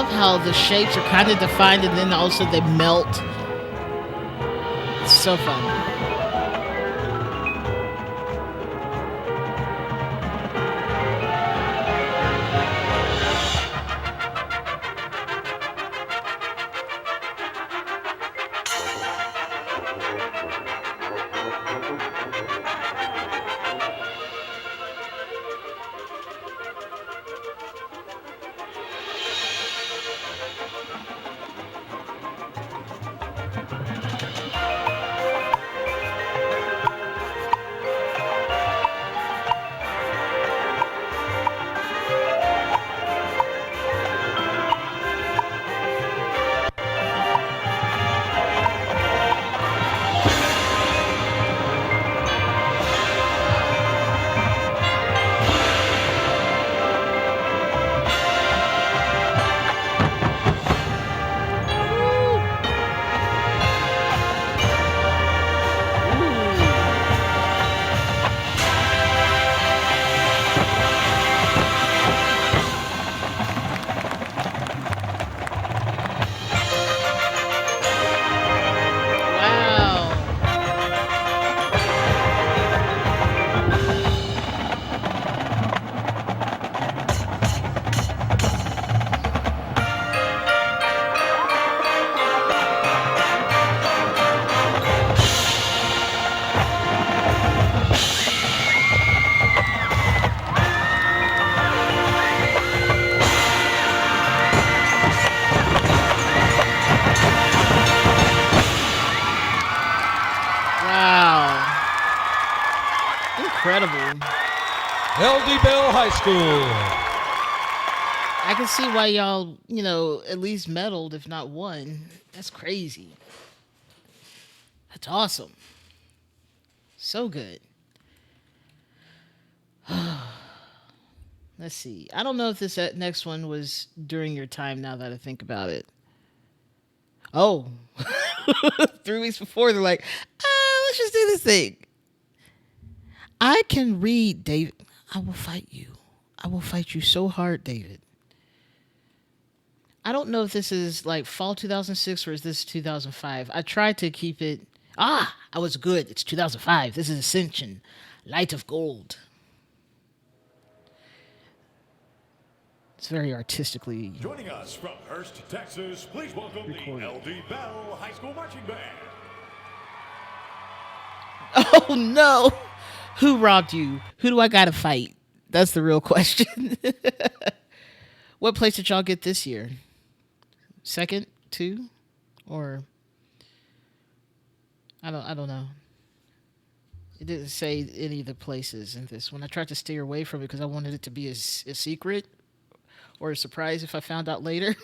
love how the shapes are kind of defined and then also they melt. It's so fun. Wow. Wow. Incredible. LD Bell High School. I can see why y'all, at least medaled, if not won. That's crazy. That's awesome. So good. Let's see. I don't know if this next one was during your time now that I think about it. Oh. 3 weeks before, they're like, let's just do this thing. I can read, David. I will fight you. I will fight you so hard, David. I don't know if this is like fall 2006 or is this 2005. I tried to keep it. I was good. It's 2005. This is Ascension. Light of Gold. It's very artistically. Joining us from Hurst, Texas, please welcome the LD Bell High School Marching Band. Oh no! Who robbed you? Who do I gotta fight? That's the real question. What place did y'all get this year? Second, two, or I don't know. It didn't say any of the places in this one. I tried to steer away from it because I wanted it to be a secret or a surprise if I found out later.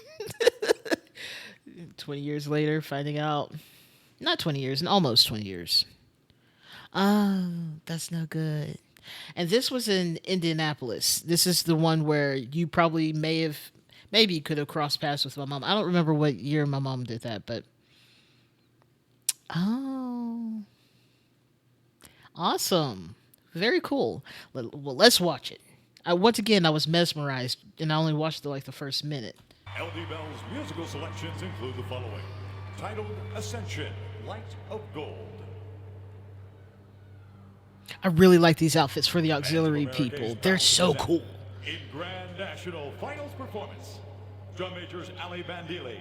20 years later, finding out. Not 20 years, and almost 20 years. Oh, that's no good. And this was in Indianapolis. This is the one where you probably maybe you could have crossed paths with my mom. I don't remember what year my mom did that, but oh, awesome. Very cool. Well, let's watch it. Once again, I was mesmerized, and I only watched the first minute. LD Bell's musical selections include the following. Titled Ascension, Light of Gold. I really like these outfits for the auxiliary Bands of America people. is They're proud to so present cool. In Grand National Finals performance, drum majors Ali Bandili,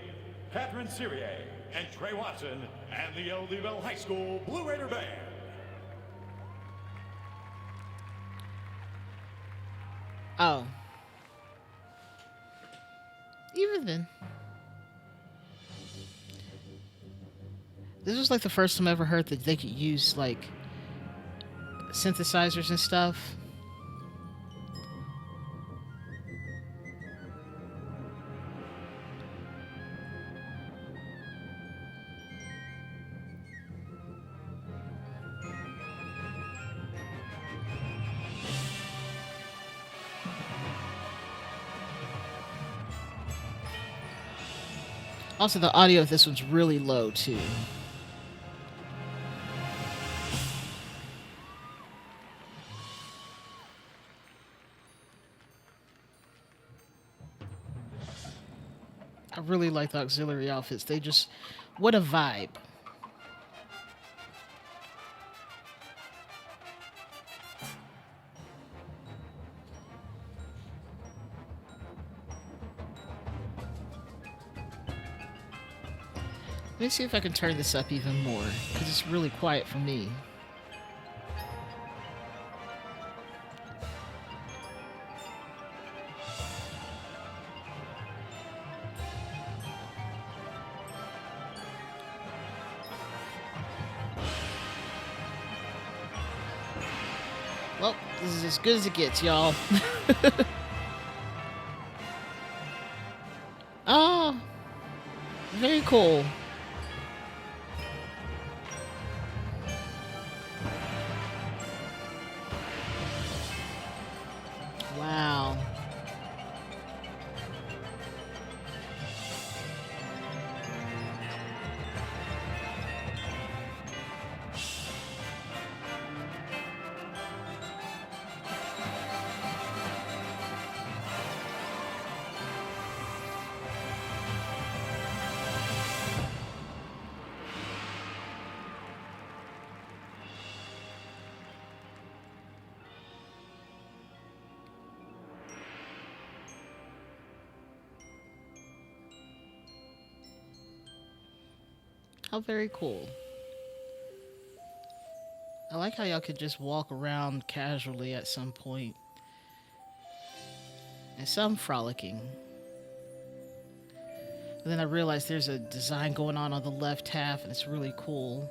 Catherine Cyrier, and Trey Watson, and the LD Bell High School Blue Raider Band. Oh. Even then. This was the first time I ever heard that they could use synthesizers and stuff. Also, the audio of this one's really low, too. I really like the auxiliary outfits. They just, what a vibe. Let me see if I can turn this up even more, because it's really quiet for me. Well, this is as good as it gets, y'all. Oh, very cool. Wow. How very cool. I like how y'all could just walk around casually at some point. And some frolicking. And then I realized there's a design going on the left half, and it's really cool.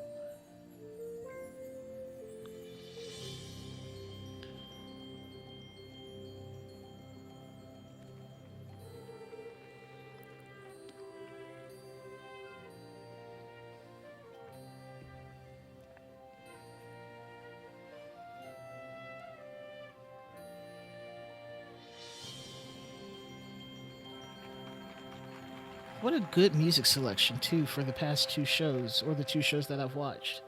What a good music selection, too, for the past two shows, or the two shows that I've watched.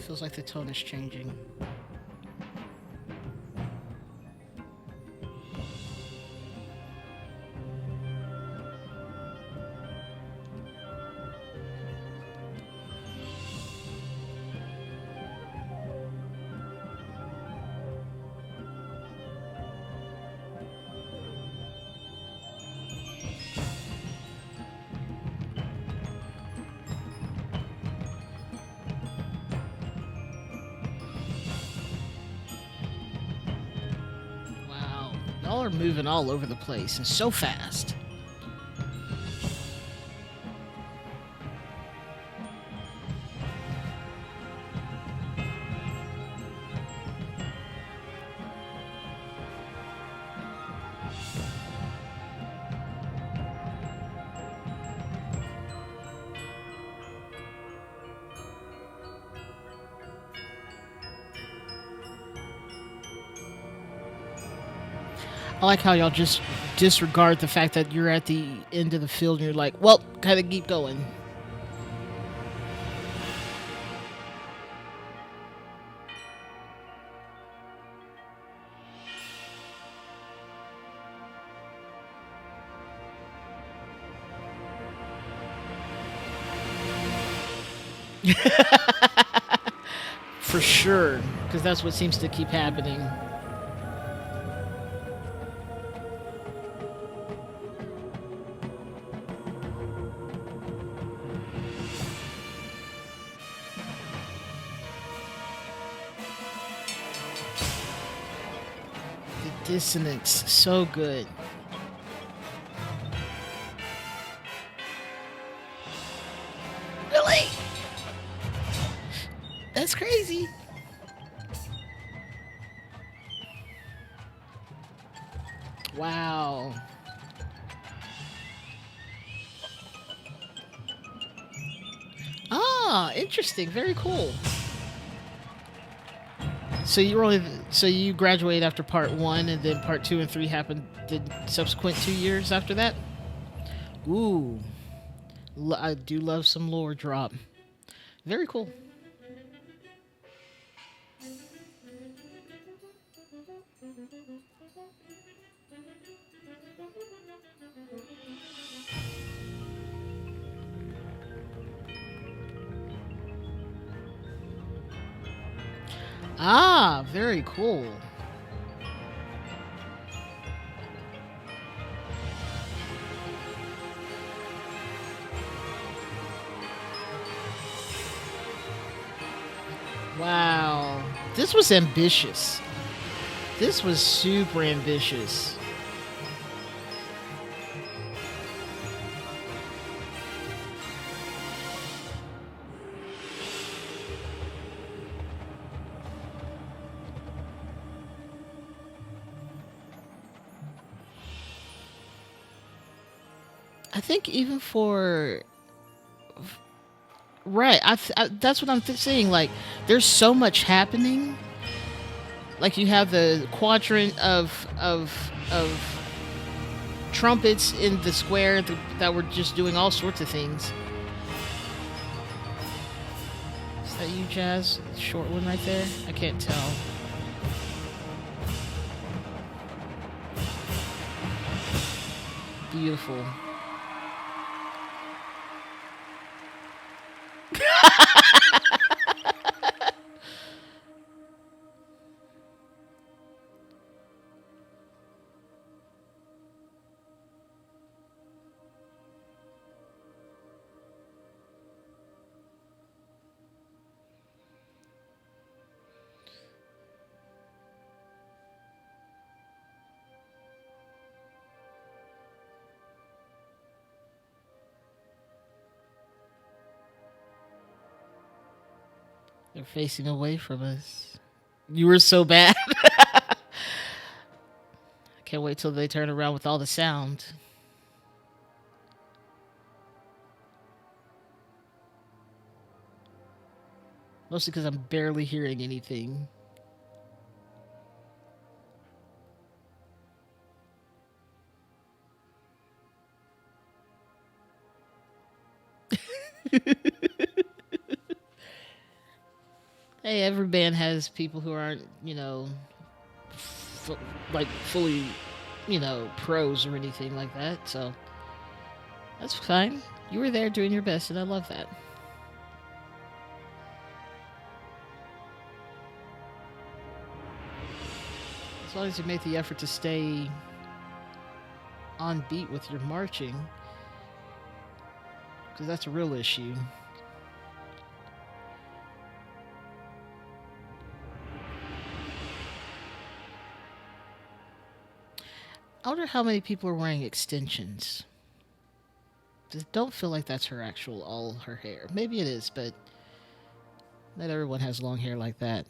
Feels like the tone is changing. Wow, y'all are moving all over the place and so fast. I like how y'all just disregard the fact that you're at the end of the field and you're like, well, gotta keep going. For sure, because that's what seems to keep happening. The dissonance, so good. Really? That's crazy. Wow. Ah, interesting. Very cool. So you were only so you graduated after part one, and then part two and three happened the subsequent 2 years after that. Ooh, I do love some lore drop. Very cool. Ah, very cool. Wow, this was ambitious. This was super ambitious. I think even for right, that's what I'm saying. Like, there's so much happening. Like, you have the quadrant of trumpets in the square that were just doing all sorts of things. Is that you, Jazz? Short one right there. I can't tell. Beautiful. They're facing away from us. You were so bad. Can't wait till they turn around with all the sound. Mostly because I'm barely hearing anything. Hey, every band has people who aren't, like fully, pros or anything like that. So that's fine. You were there doing your best, and I love that. As long as you make the effort to stay on beat with your marching, because that's a real issue. I wonder how many people are wearing extensions. Just don't feel like that's her actual, all her hair. Maybe it is, but not everyone has long hair like that.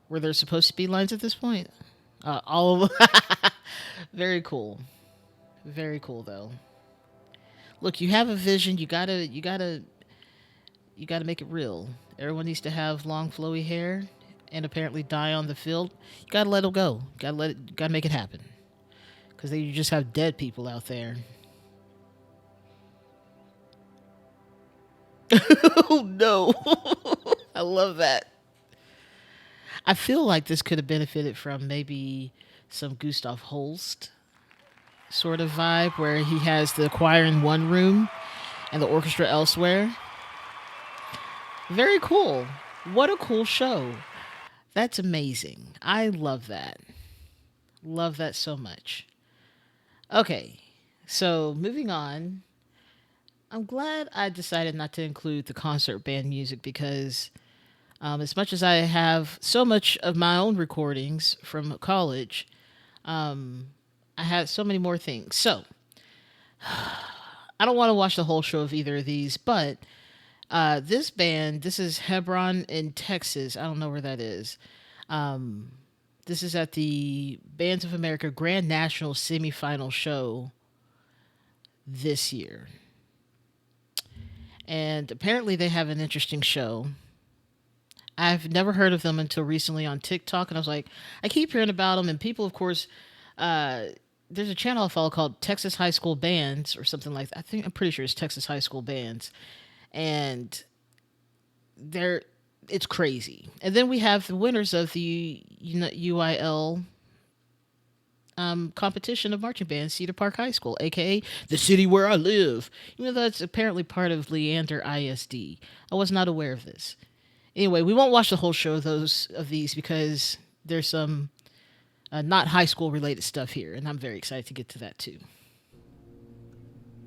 Were there supposed to be lines at this point? All of them. Very cool. Very cool, though. Look, you have a vision. You gotta make it real. Everyone needs to have long, flowy hair, and apparently die on the field. You gotta let them go. Gotta make it happen. Because you just have dead people out there. Oh no! I love that. I feel like this could have benefited from maybe some Gustav Holst sort of vibe, where he has the choir in one room and the orchestra elsewhere. Very cool. What a cool show. That's amazing. I love that. Love that so much. Okay, so moving on. I'm glad I decided not to include the concert band music because, as much as I have so much of my own recordings from college, I had so many more things. So, I don't want to watch the whole show of either of these, but this band, this is Hebron in Texas. I don't know where that is. This is at the Bands of America Grand National semifinal show this year. And apparently they have an interesting show. I've never heard of them until recently on TikTok, and I was like, I keep hearing about them, and people, of course, uh, there's a channel I follow called Texas High School Bands or something like that. I'm pretty sure it's Texas High School Bands, and they're it's crazy. And then we have the winners of the UIL competition of marching bands, Cedar Park High School, aka the city where I live. Even though it's apparently part of Leander ISD. I was not aware of this. Anyway, we won't watch the whole show of these because there's some not high school related stuff here, and I'm very excited to get to that too.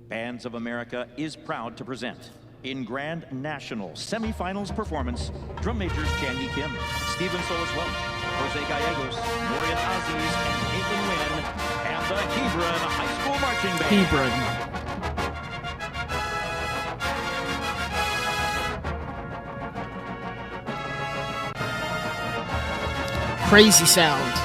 Bands of America is proud to present in Grand National Semifinals performance, drum majors Changi Kim, Stephen Solis Welch, Jose Gallegos, Morian Aziz, and Caitlin Wynn, and the Hebron High School Marching Band. Hebron. Crazy sound.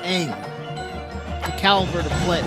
Dang. The caliber of play.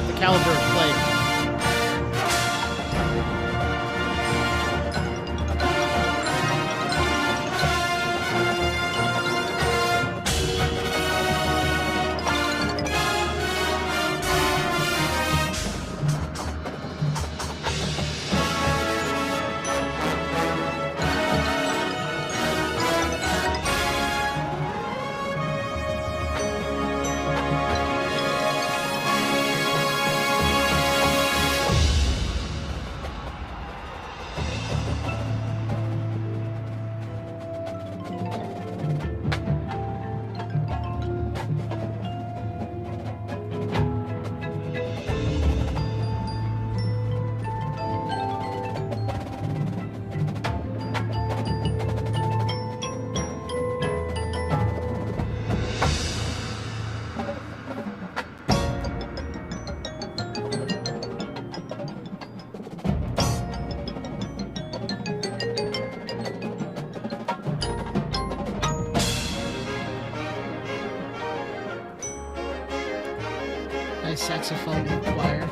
Nice saxophone choir.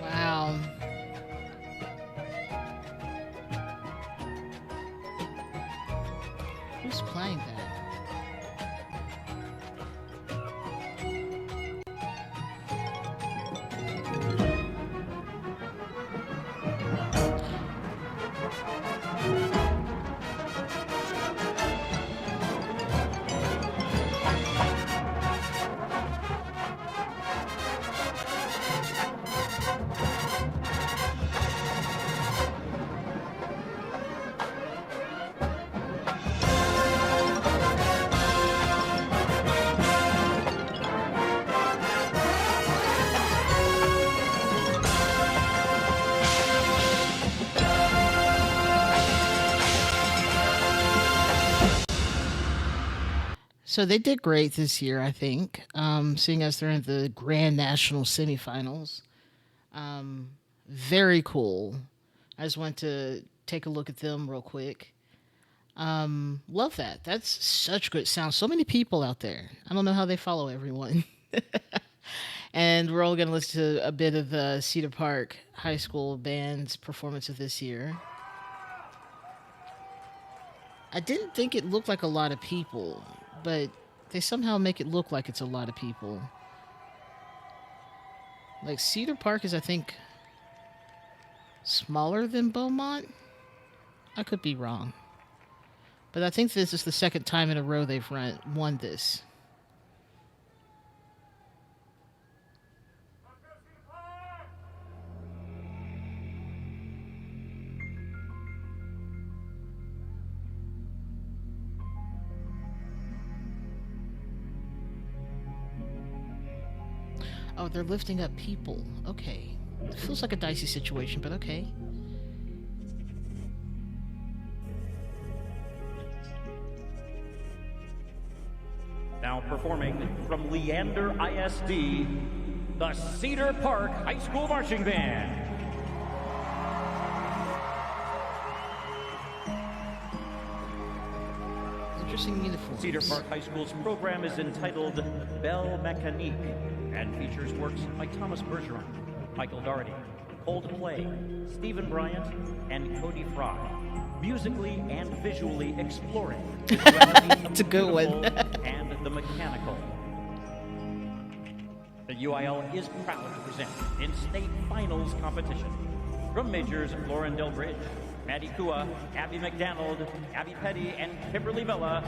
Wow. Who's playing that? So they did great this year, I think, seeing as they're in the Grand National semifinals. Very cool. I just went to take a look at them real quick. Love that. That's such good sound. So many people out there. I don't know how they follow everyone. And we're all going to listen to a bit of the Cedar Park High School Band's performance of this year. I didn't think it looked like a lot of people, but they somehow make it look like it's a lot of people. Like Cedar Park is, I think, smaller than Beaumont. I could be wrong. But I think this is the second time in a row they've won this. Oh, they're lifting up people. Okay. It feels like a dicey situation, but okay. Now performing from Leander ISD, the Cedar Park High School Marching Band. Interesting uniforms. Cedar Park High School's program is entitled Belle Mécanique and features works by Thomas Bergeron, Michael Dougherty, Coldplay, Stephen Bryant, and Cody Fry, musically and visually exploring the duality of It's a good one. beautiful and the mechanical. The UIL is proud to present in state finals competition drum majors Lauren Delbridge, Maddie Kua, Abby McDonald, Abby Petty, and Kimberly Villa,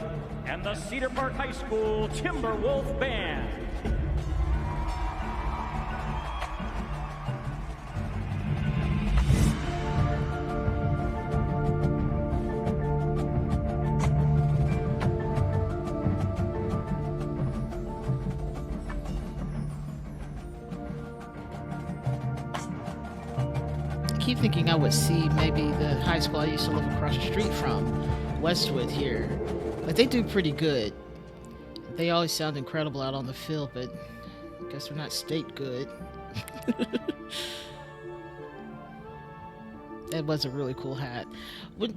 and the Cedar Park High School Timberwolf Band. I keep thinking I would see maybe the high school I used to live across the street from, Westwood here. But they do pretty good. They always sound incredible out on the field, but I guess they're not state good. That was a really cool hat.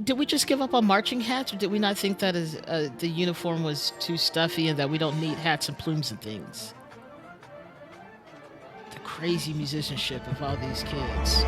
Did we just give up on marching hats, or did we not think that the uniform was too stuffy and that we don't need hats and plumes and things? The crazy musicianship of all these kids.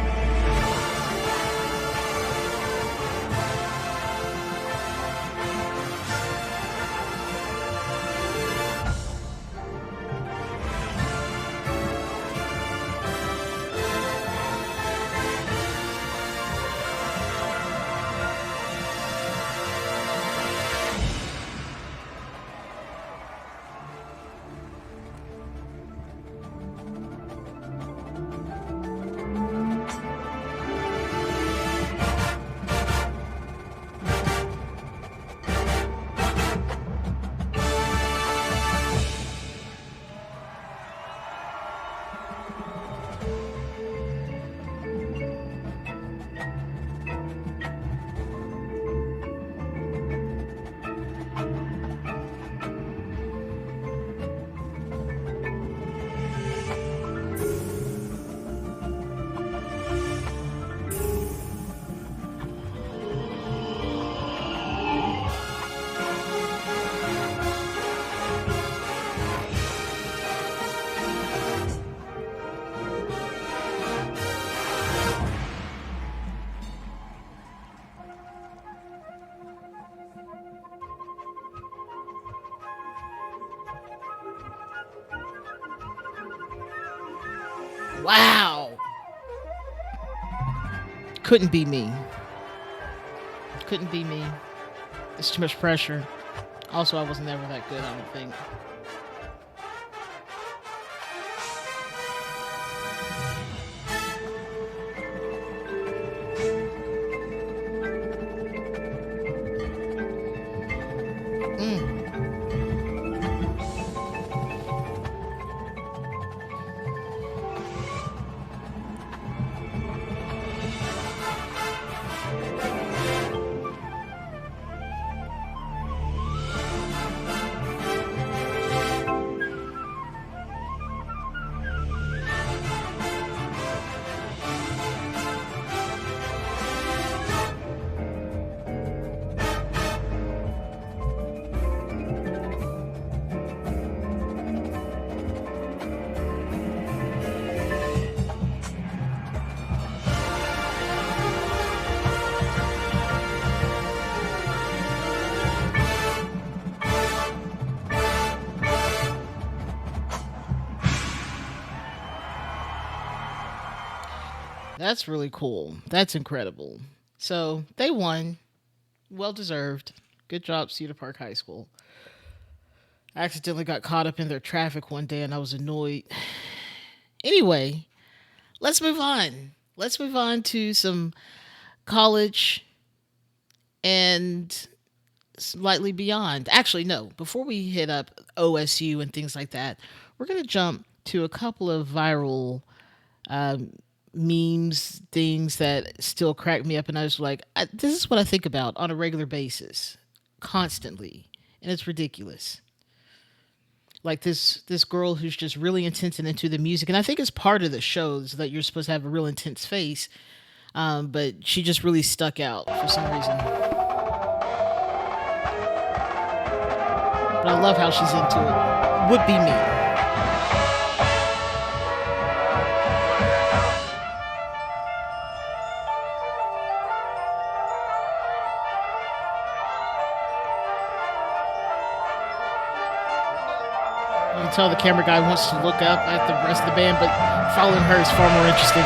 Wow. Couldn't be me. Couldn't be me. It's too much pressure. Also, I was never that good, I don't think. That's really cool. That's incredible. So they won. Well deserved. Good job, Cedar Park High School. I accidentally got caught up in their traffic one day and I was annoyed. Anyway, let's move on. Let's move on to some college and slightly beyond. Actually, no. Before we hit up OSU and things like that, we're going to jump to a couple of viral memes, things that still crack me up. And I was like, this is what I think about on a regular basis, constantly. And it's ridiculous. Like this girl who's just really intense and into the music. And I think it's part of the show so that you're supposed to have a real intense face. But she just really stuck out for some reason. But I love how she's into it. Would be me. You can tell the camera guy wants to look up at the rest of the band, but following her is far more interesting.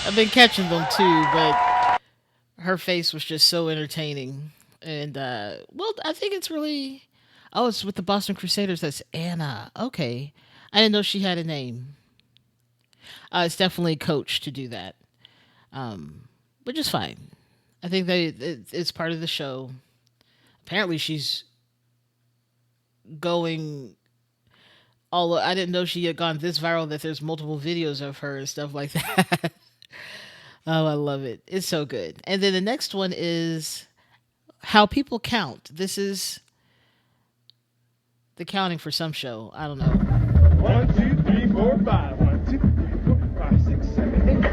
I've been catching them too, but her face was just so entertaining. And, well, I think it's really... Oh, it's with the Boston Crusaders. That's Anna. Okay. I didn't know she had a name. It's definitely Coach to do that. Which is fine. I think it's part of the show. Apparently she's going... Although I didn't know she had gone this viral that there's multiple videos of her and stuff like that. Oh, I love it. It's so good. And then the next one is how people count. This is the counting for some show. I don't know. 1, 2, 3, 4, 5. 1, 2, 3, 4, 5, 6, 7, 8.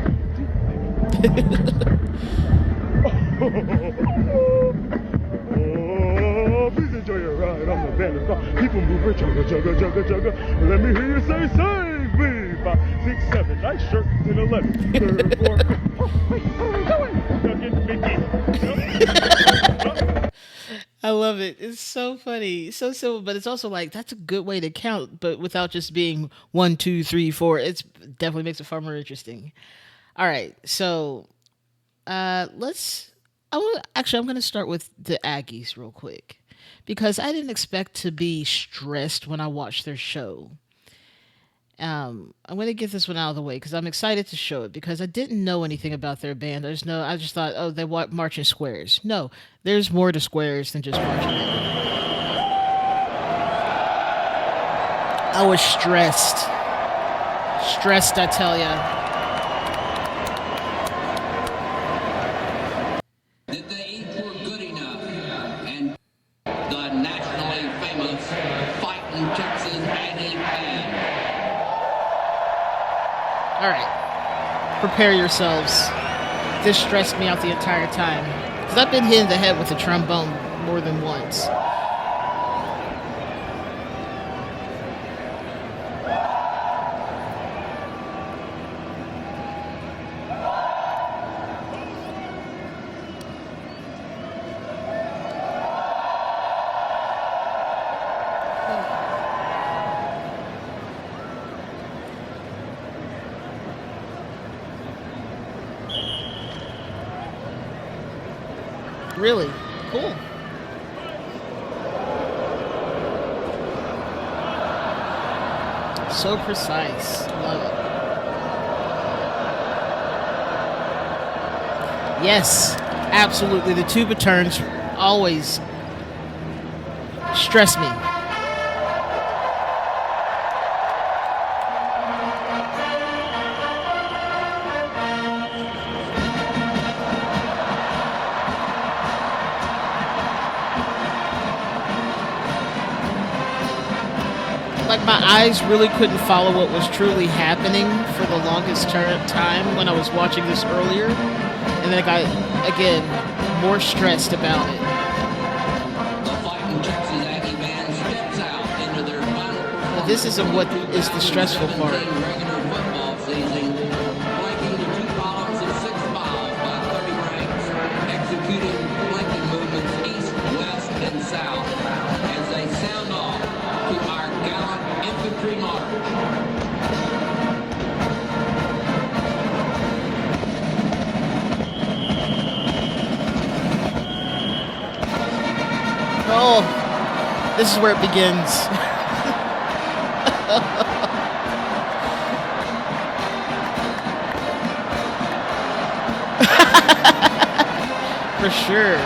Oh, please enjoy your ride on the bandit car. People moving, chugga, chugga, chugga, chugga. Let me hear you say, save me. 5, 6, 7, nice shirt, 10, 11, 3, 4, 5. Oh, wait, where are we going? I love it. It's so funny. So simple, but it's also like, that's a good way to count, but without just being 1, 2, 3, 4. It's definitely makes it far more interesting. All right. So, I'm going to start with the Aggies real quick because I didn't expect to be stressed when I watched their show. I'm going to get this one out of the way because I'm excited to show it because I didn't know anything about their band. I just thought, oh, they march in squares. No, there's more to squares than just marching. I was stressed. Stressed, I tell ya. That they were good enough and the nationally famous Fighting Texas Aggie band. All right. Prepare yourselves. This stressed me out the entire time. Because I've been hit in the head with a trombone more than once. Really? Cool. So precise. Love it. Yes, absolutely. The tuba turns always stress me. like my eyes really couldn't follow what was truly happening for the longest time when I was watching this earlier, and then I got again more stressed about it. The Fighting Texas Aggie band steps out into their final performance. But this isn't what is the stressful part. Regular football season, flanking the two columns of 6 miles by 30 ranks, executing flanking movements east, west, and south as they sound off to our gallant infantry march. Oh, this is where it begins. For sure.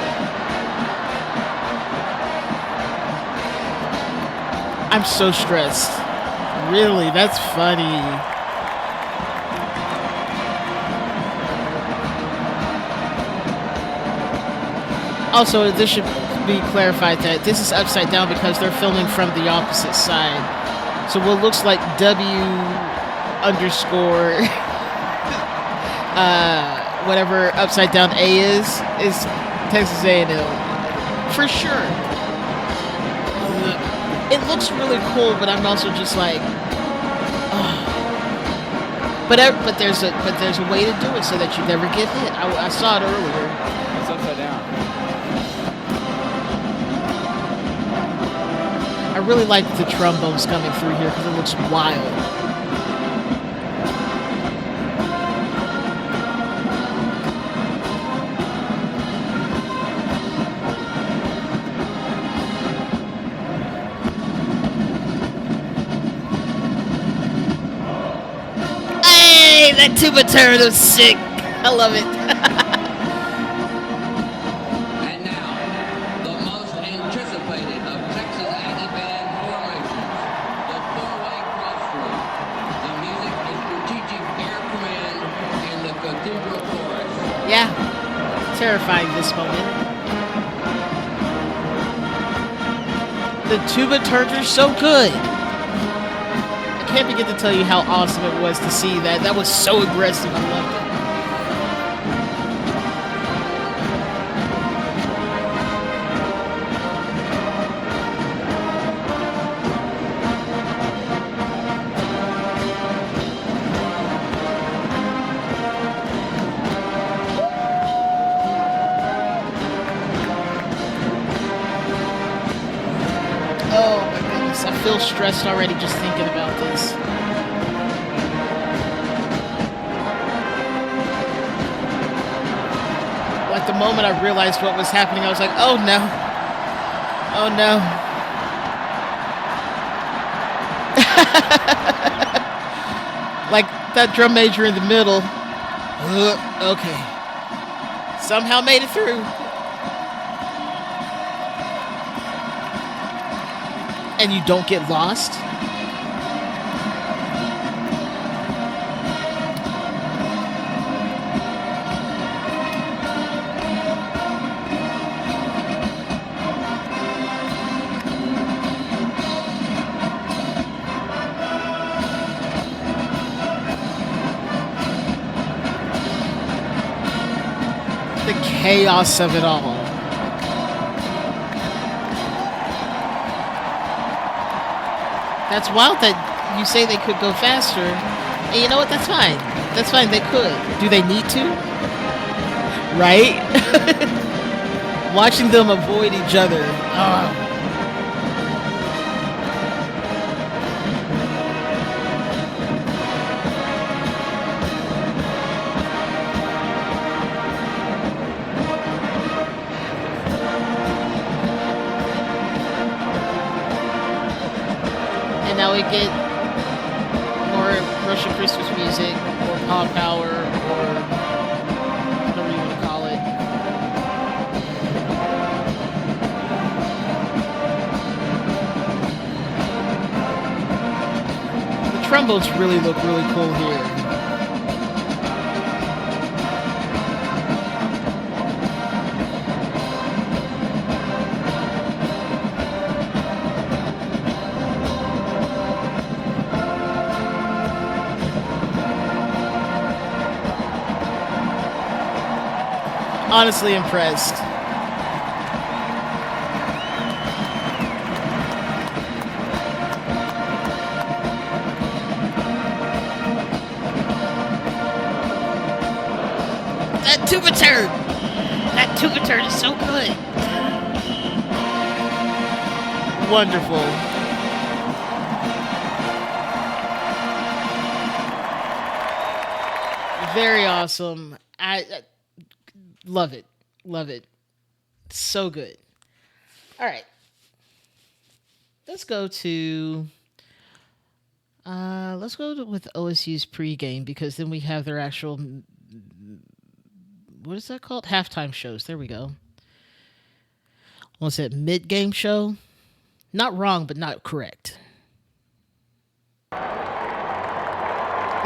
I'm so stressed. Really, that's funny. Also, this should be clarified that this is upside down because they're filming from the opposite side. So what looks like W underscore whatever upside down A is Texas A&M for sure. It looks really cool, but I'm also just like, but there's a way to do it so that you never get hit. I saw it earlier. It's upside down. I really like the trombones coming through here because it looks wild. Hey, that tuba turn was sick. I love it. And now, the most anticipated of Texas Aggie band formations, the four-way crossroad. The music is Strategic Air Command and the Cathedral Chorus. Yeah, terrifying this moment. The tuba turns are so good. I can't begin to tell you how awesome it was to see that. That was so aggressive. I loved it. Oh my goodness, I feel stressed already just thinking about this. Like the moment I realized what was happening, I was like, oh no. Oh no. Like that drum major in the middle. Okay. Somehow made it through. And you don't get lost. The chaos of it all. That's wild that you say they could go faster. And you know what? That's fine. That's fine. They could. Do they need to? Right? Watching them avoid each other. Ugh. And now we get more Russian Christmas music, or Pop Power, or whatever you want to call it. The trombones really look really cool here. honestly impressed. That tuba turd! That tuba turd is so good. Wonderful. Very awesome. I love it. Love it. So good. All right. Let's go to with OSU's pregame because then we have their actual what is that called? Halftime shows. There we go. What's it? Mid-game show? Not wrong, but not correct. Their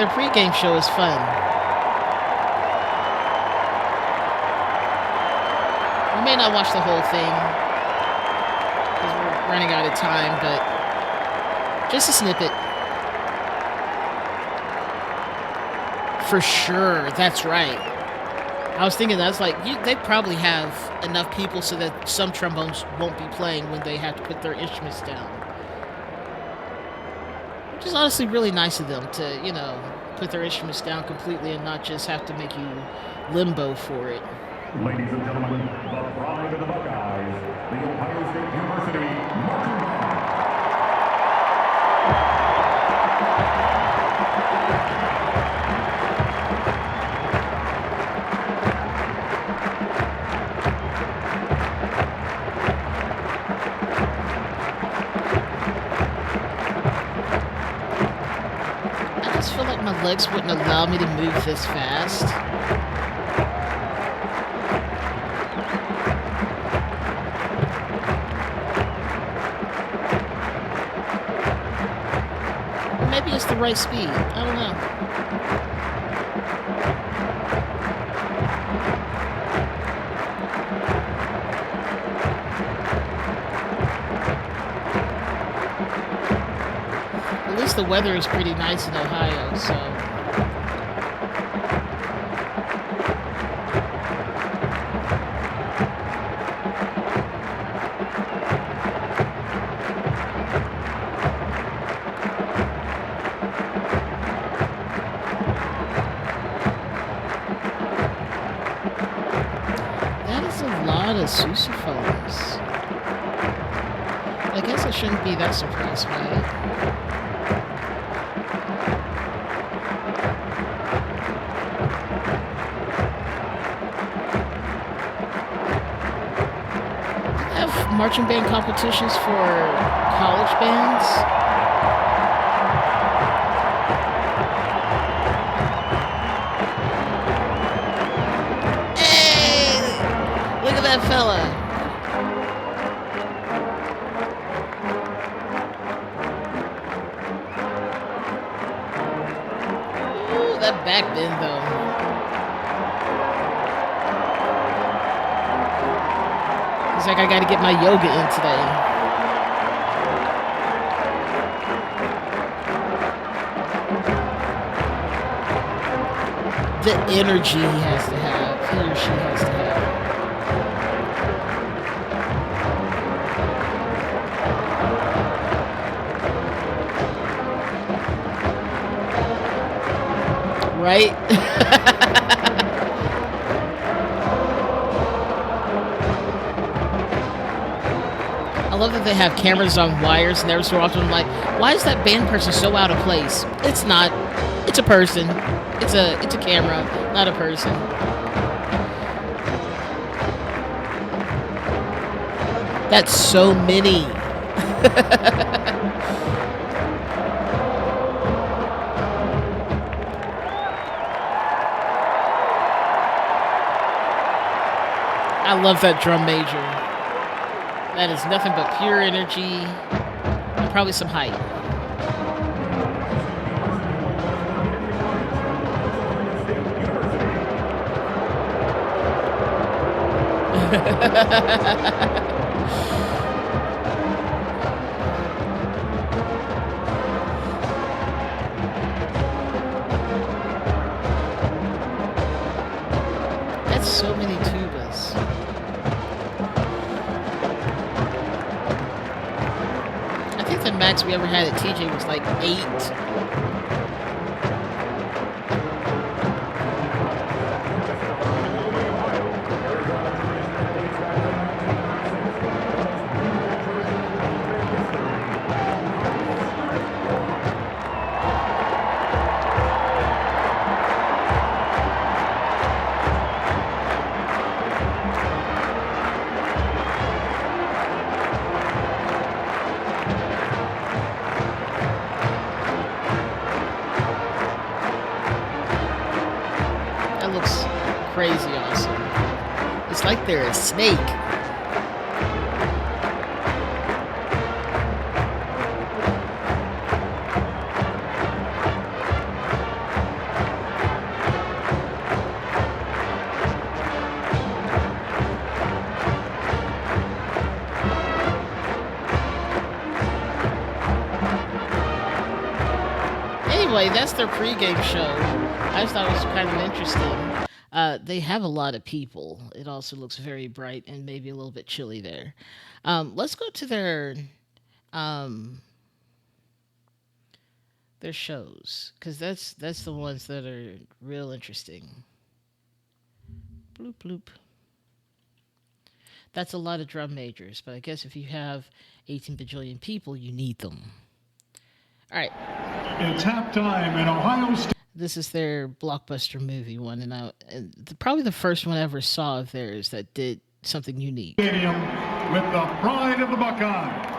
pregame show is fun. We may not watch the whole thing because we're running out of time, but just a snippet. For sure, that's right. I was thinking that's like they probably have enough people so that some trombones won't be playing when they have to put their instruments down. Which is honestly really nice of them to, put their instruments down completely and not just have to make you limbo for it. Ladies and gentlemen, the pride of the Buckeyes, the Ohio State University marching band. I just feel like my legs wouldn't allow me to move this fast. Maybe it's the right speed. I don't know. At least the weather is pretty nice in Ohio, so. That is a lot of sousaphones. I guess I shouldn't be that surprised by it. Marching band competitions for college bands. Hey! Look at that fella. Ooh, that back bend though. It's like I gotta get my yoga in today. The energy he has to have, he or she has to have. Right? I love that they have cameras on wires, and every so often I'm like, why is that band person so out of place? It's not. It's a person. It's a camera, not a person. That's so many. I love that drum major. That is nothing but pure energy and probably some height. That's so many tubas. think the max we ever had at TJ was like 8. That looks crazy awesome. It's like they're a snake. Anyway, that's their pregame show. I just thought it was kind of interesting. They have a lot of people. It also looks very bright and maybe a little bit chilly there. Let's go to their shows, because that's the ones that are real interesting. Bloop bloop. That's a lot of drum majors, but I guess if you have 18 bajillion people, you need them. All right. It's halftime in Ohio State. This is their blockbuster movie one, and probably the first one I ever saw of theirs that did something unique. Stadium with the pride of the Buckeye.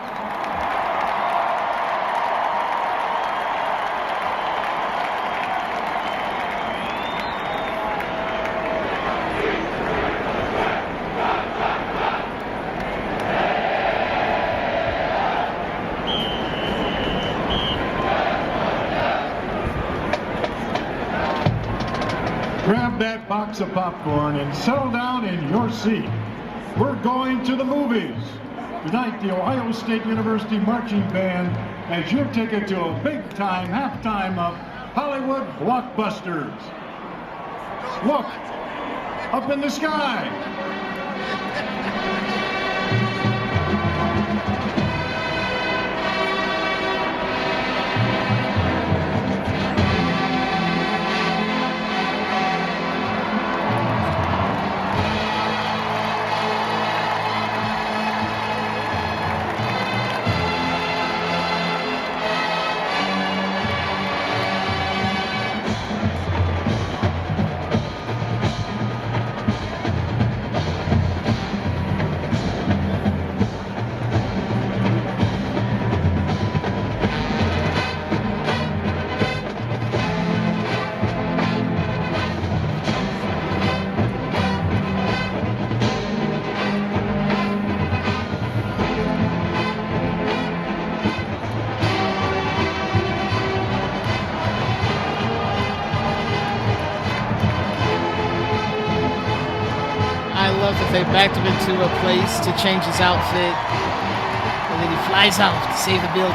Grab that box of popcorn and settle down in your seat. We're going to the movies. Tonight, the Ohio State University Marching Band has your ticket to a big-time halftime of Hollywood blockbusters. Look, up in the sky. They backed him into a place to change his outfit, and then he flies out to save the building.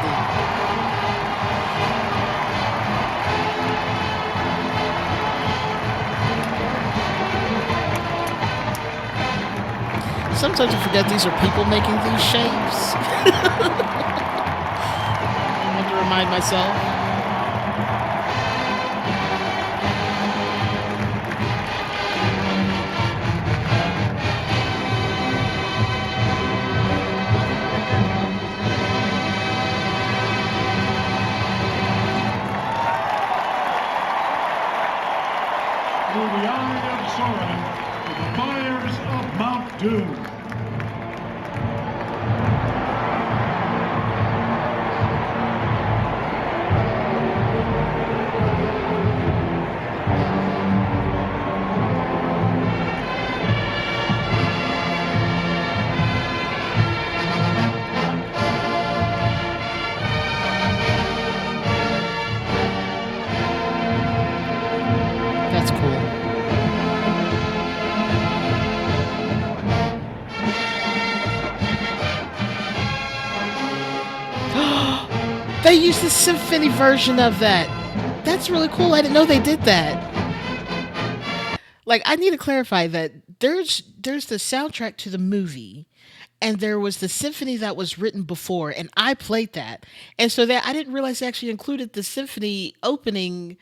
Sometimes I forget these are people making these shapes. I have to remind myself. Through the eye of Sauron, to the fires of Mount Doom. That's cool. They used the symphony version of that. That's really cool. I didn't know they did that. Like, I need to clarify that there's the soundtrack to the movie, and there was the symphony that was written before, and I played that, and so that I didn't realize they actually included the symphony opening,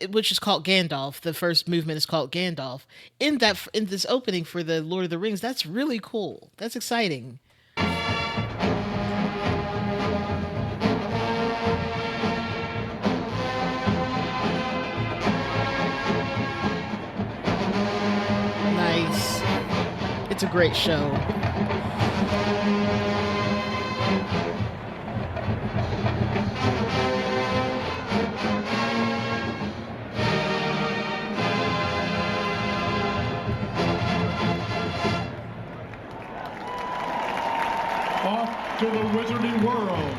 which is called Gandalf. The first movement is called Gandalf in this opening for the Lord of the Rings. That's really cool. That's exciting. Nice. It's a great show. Off to the Wizarding World.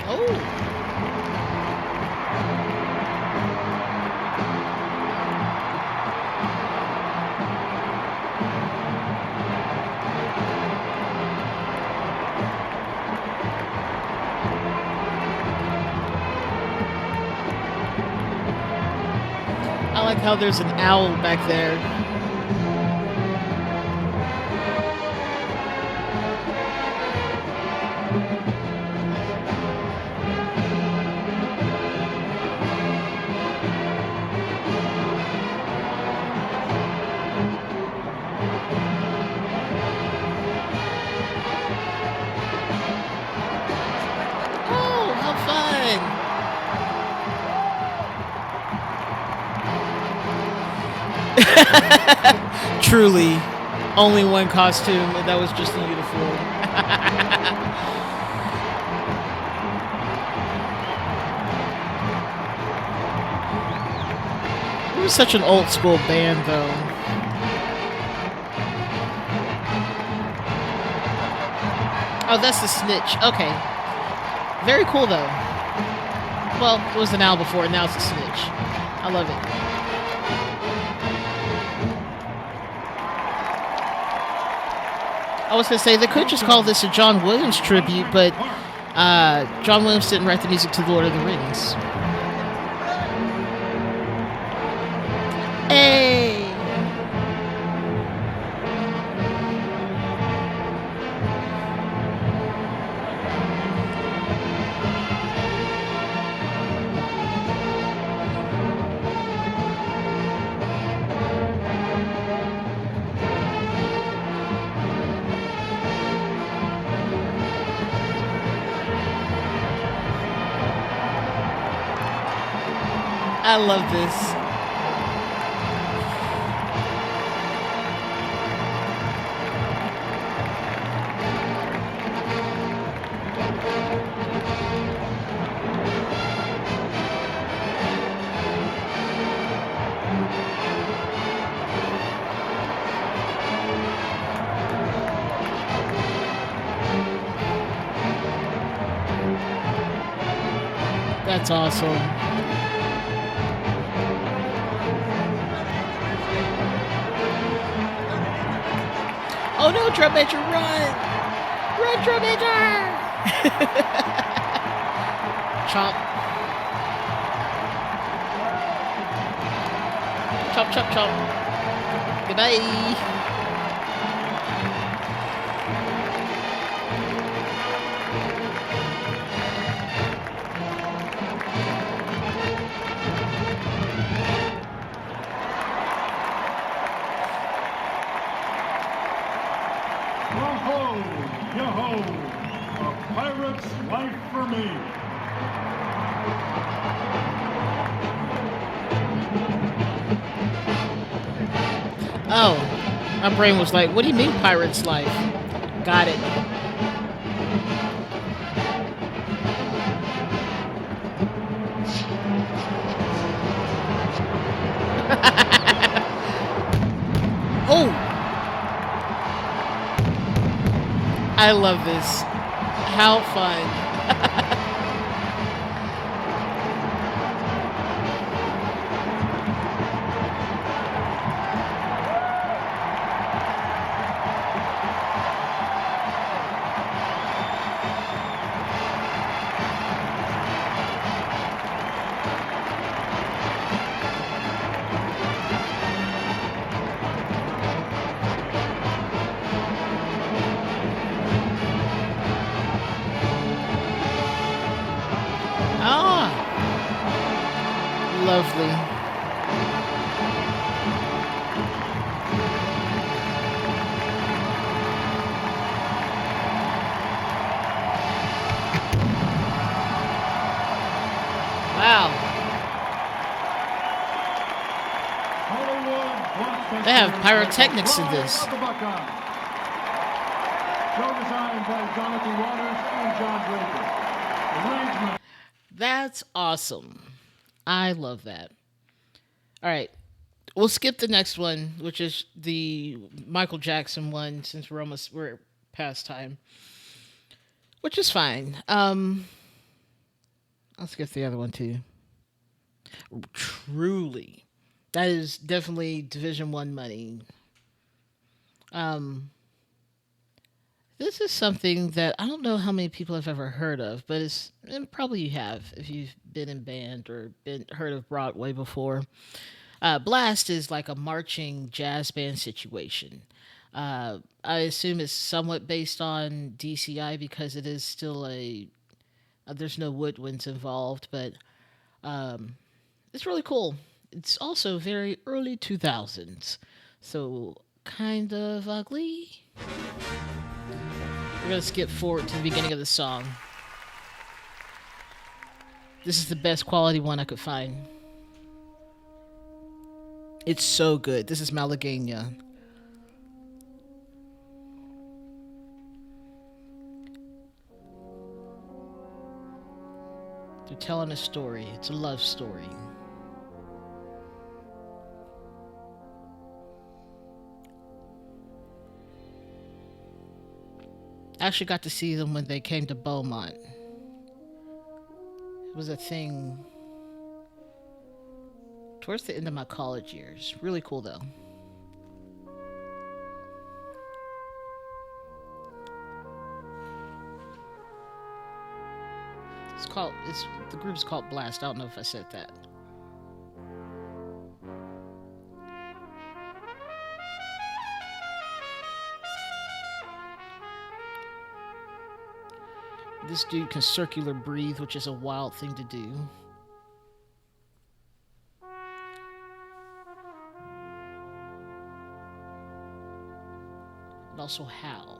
Oh. I like how there's an owl back there. Oh, how fun! Truly, only one costume, and that was just the uniform. It was such an old school band, though. Oh, that's the Snitch. Okay. Very cool, though. Well, it was an owl before, and now it's a Snitch. I love it. I was going to say, they could just call this a John Williams tribute, but John Williams didn't write the music to Lord of the Rings. Hey! I love this. That's awesome. Oh no, Drum Major, run! Run, Drum Major! Chomp. Chomp, chomp, chomp. Goodbye. Yo-ho, yo-ho, a pirate's life for me. Oh, my brain was like, what do you mean pirate's life? Got it. Oh! I love this. How fun. lovely. Wow. They have pyrotechnics in this. Show designed by Jonathan Waters and John Draper. Arrangement. That's awesome. I love that. All right. We'll skip the next one, which is the Michael Jackson one, since we're past time, which is fine. I'll skip the other one too. Truly, that is definitely Division One money. This is something that I don't know how many people have ever heard of, but and probably you have if you've been in band or heard of Broadway before. Blast is like a marching jazz band situation. I assume it's somewhat based on DCI because it is still there's no woodwinds involved, but it's really cool. It's also very early 2000s, so kind of ugly. We're going to skip forward to the beginning of the song. This is the best quality one I could find. It's so good. This is Malagueña. They're telling a story. It's a love story. I actually got to see them when they came to Beaumont. It was a thing towards the end of my college years. Really cool though. The group's called Blast. I don't know if I said that. This dude can circular breathe, which is a wild thing to do. And also howl.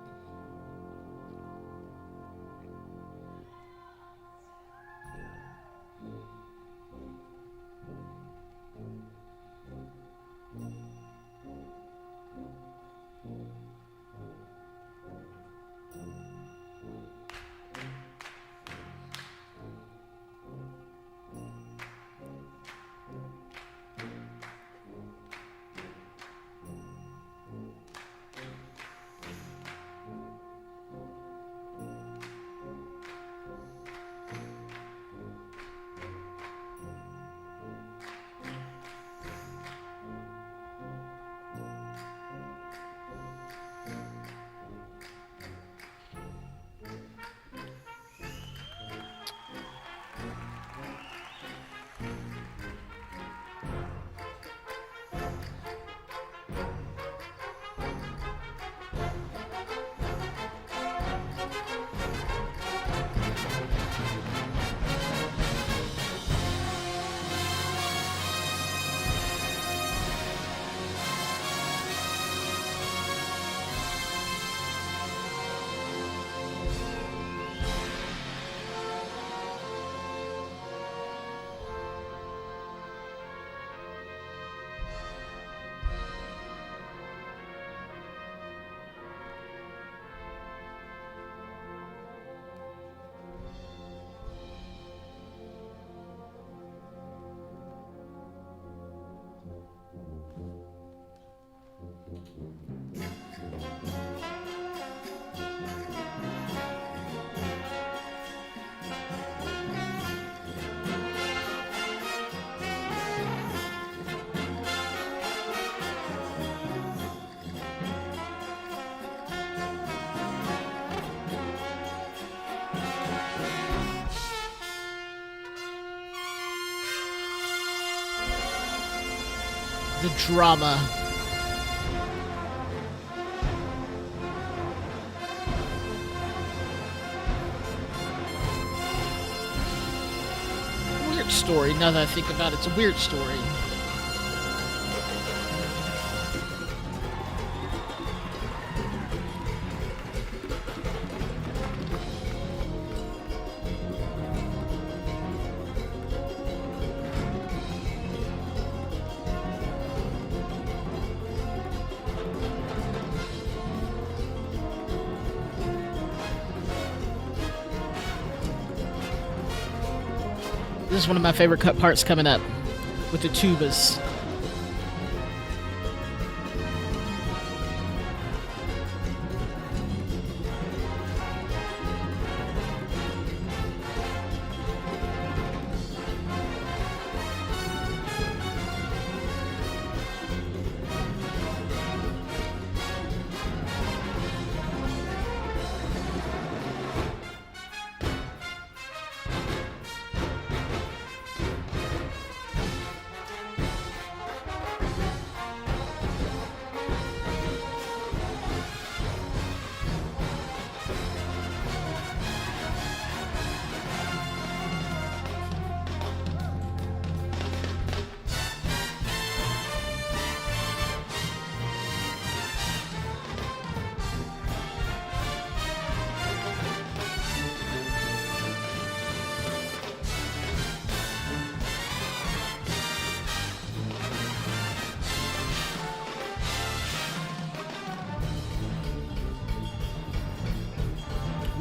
The drama. weird story. Now that I think about it, it's a weird story. This is one of my favorite cut parts coming up with the tubas.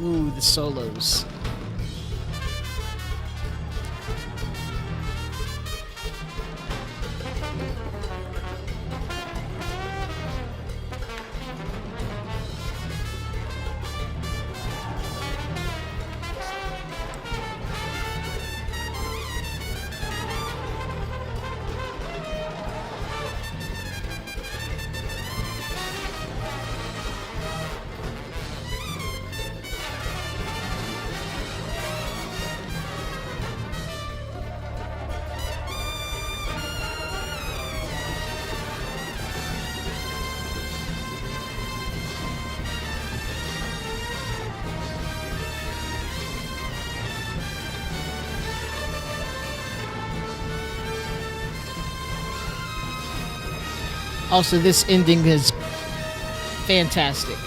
Ooh, the solos. Also, this ending is fantastic.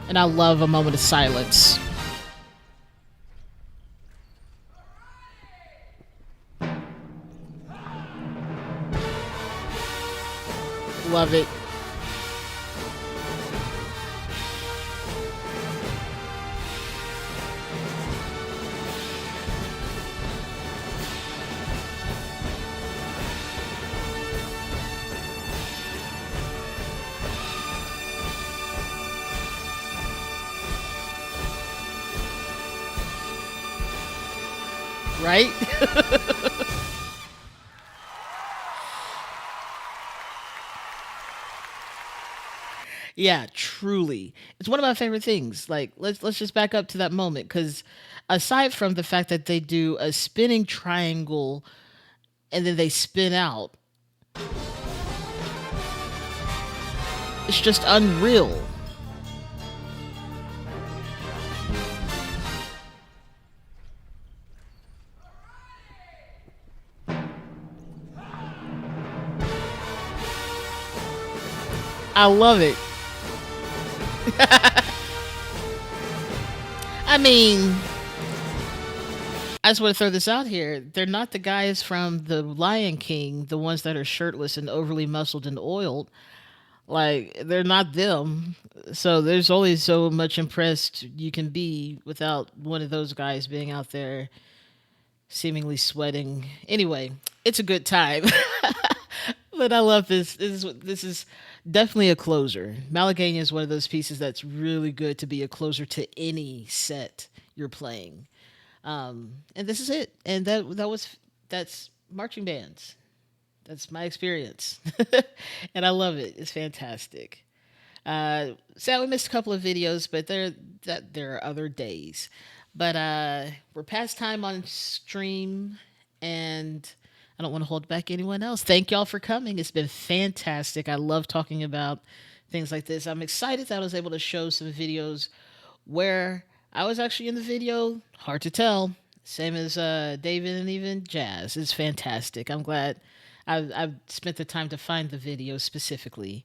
And I love a moment of silence. Love it. Right? Yeah, truly. It's one of my favorite things. Like let's just back up to that moment cuz aside from the fact that they do a spinning triangle and then they spin out, it's just unreal. I love it. I mean, I just want to throw this out here. They're not the guys from The Lion King, the ones that are shirtless and overly muscled and oiled. Like, they're not them. So there's only so much impressed you can be without one of those guys being out there seemingly sweating. Anyway, it's a good time. But I love this. This is definitely a closer. Malagueña is one of those pieces that's really good to be a closer to any set you're playing. And this is it. And that's marching bands. That's my experience, and I love it. It's fantastic. Sadly, missed a couple of videos, but there are other days. But we're past time on stream, and I don't want to hold back anyone else. Thank y'all for coming. It's been fantastic. I love talking about things like this. I'm excited that I was able to show some videos where I was actually in the video. Hard to tell. Same as David and even Jazz. It's fantastic. I'm glad I've spent the time to find the video specifically.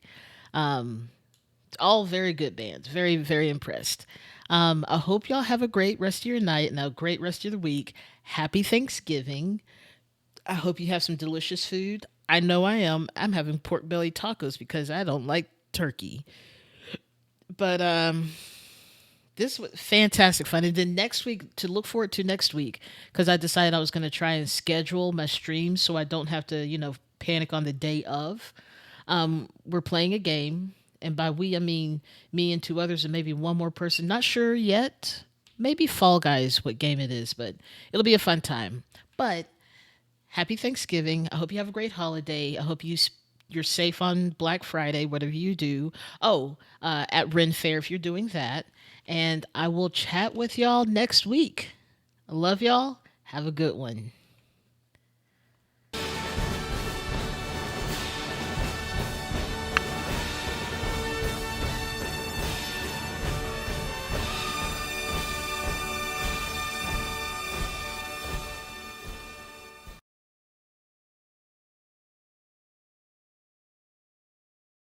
All very good bands. Very, very impressed. I hope y'all have a great rest of your night and a great rest of the week. Happy Thanksgiving. I hope you have some delicious food. I know I am. I'm having pork belly tacos because I don't like turkey. But this was fantastic fun. And then next week, to look forward to next week, because I decided I was going to try and schedule my streams so I don't have to, panic on the day of. We're playing a game. And by we, I mean me and two others and maybe one more person. Not sure yet. Maybe Fall Guys, what game it is, but it'll be a fun time. But happy Thanksgiving. I hope you have a great holiday. I hope you're safe on Black Friday, whatever you do. Oh, at Ren Fair if you're doing that. And I will chat with y'all next week. I love y'all. Have a good one.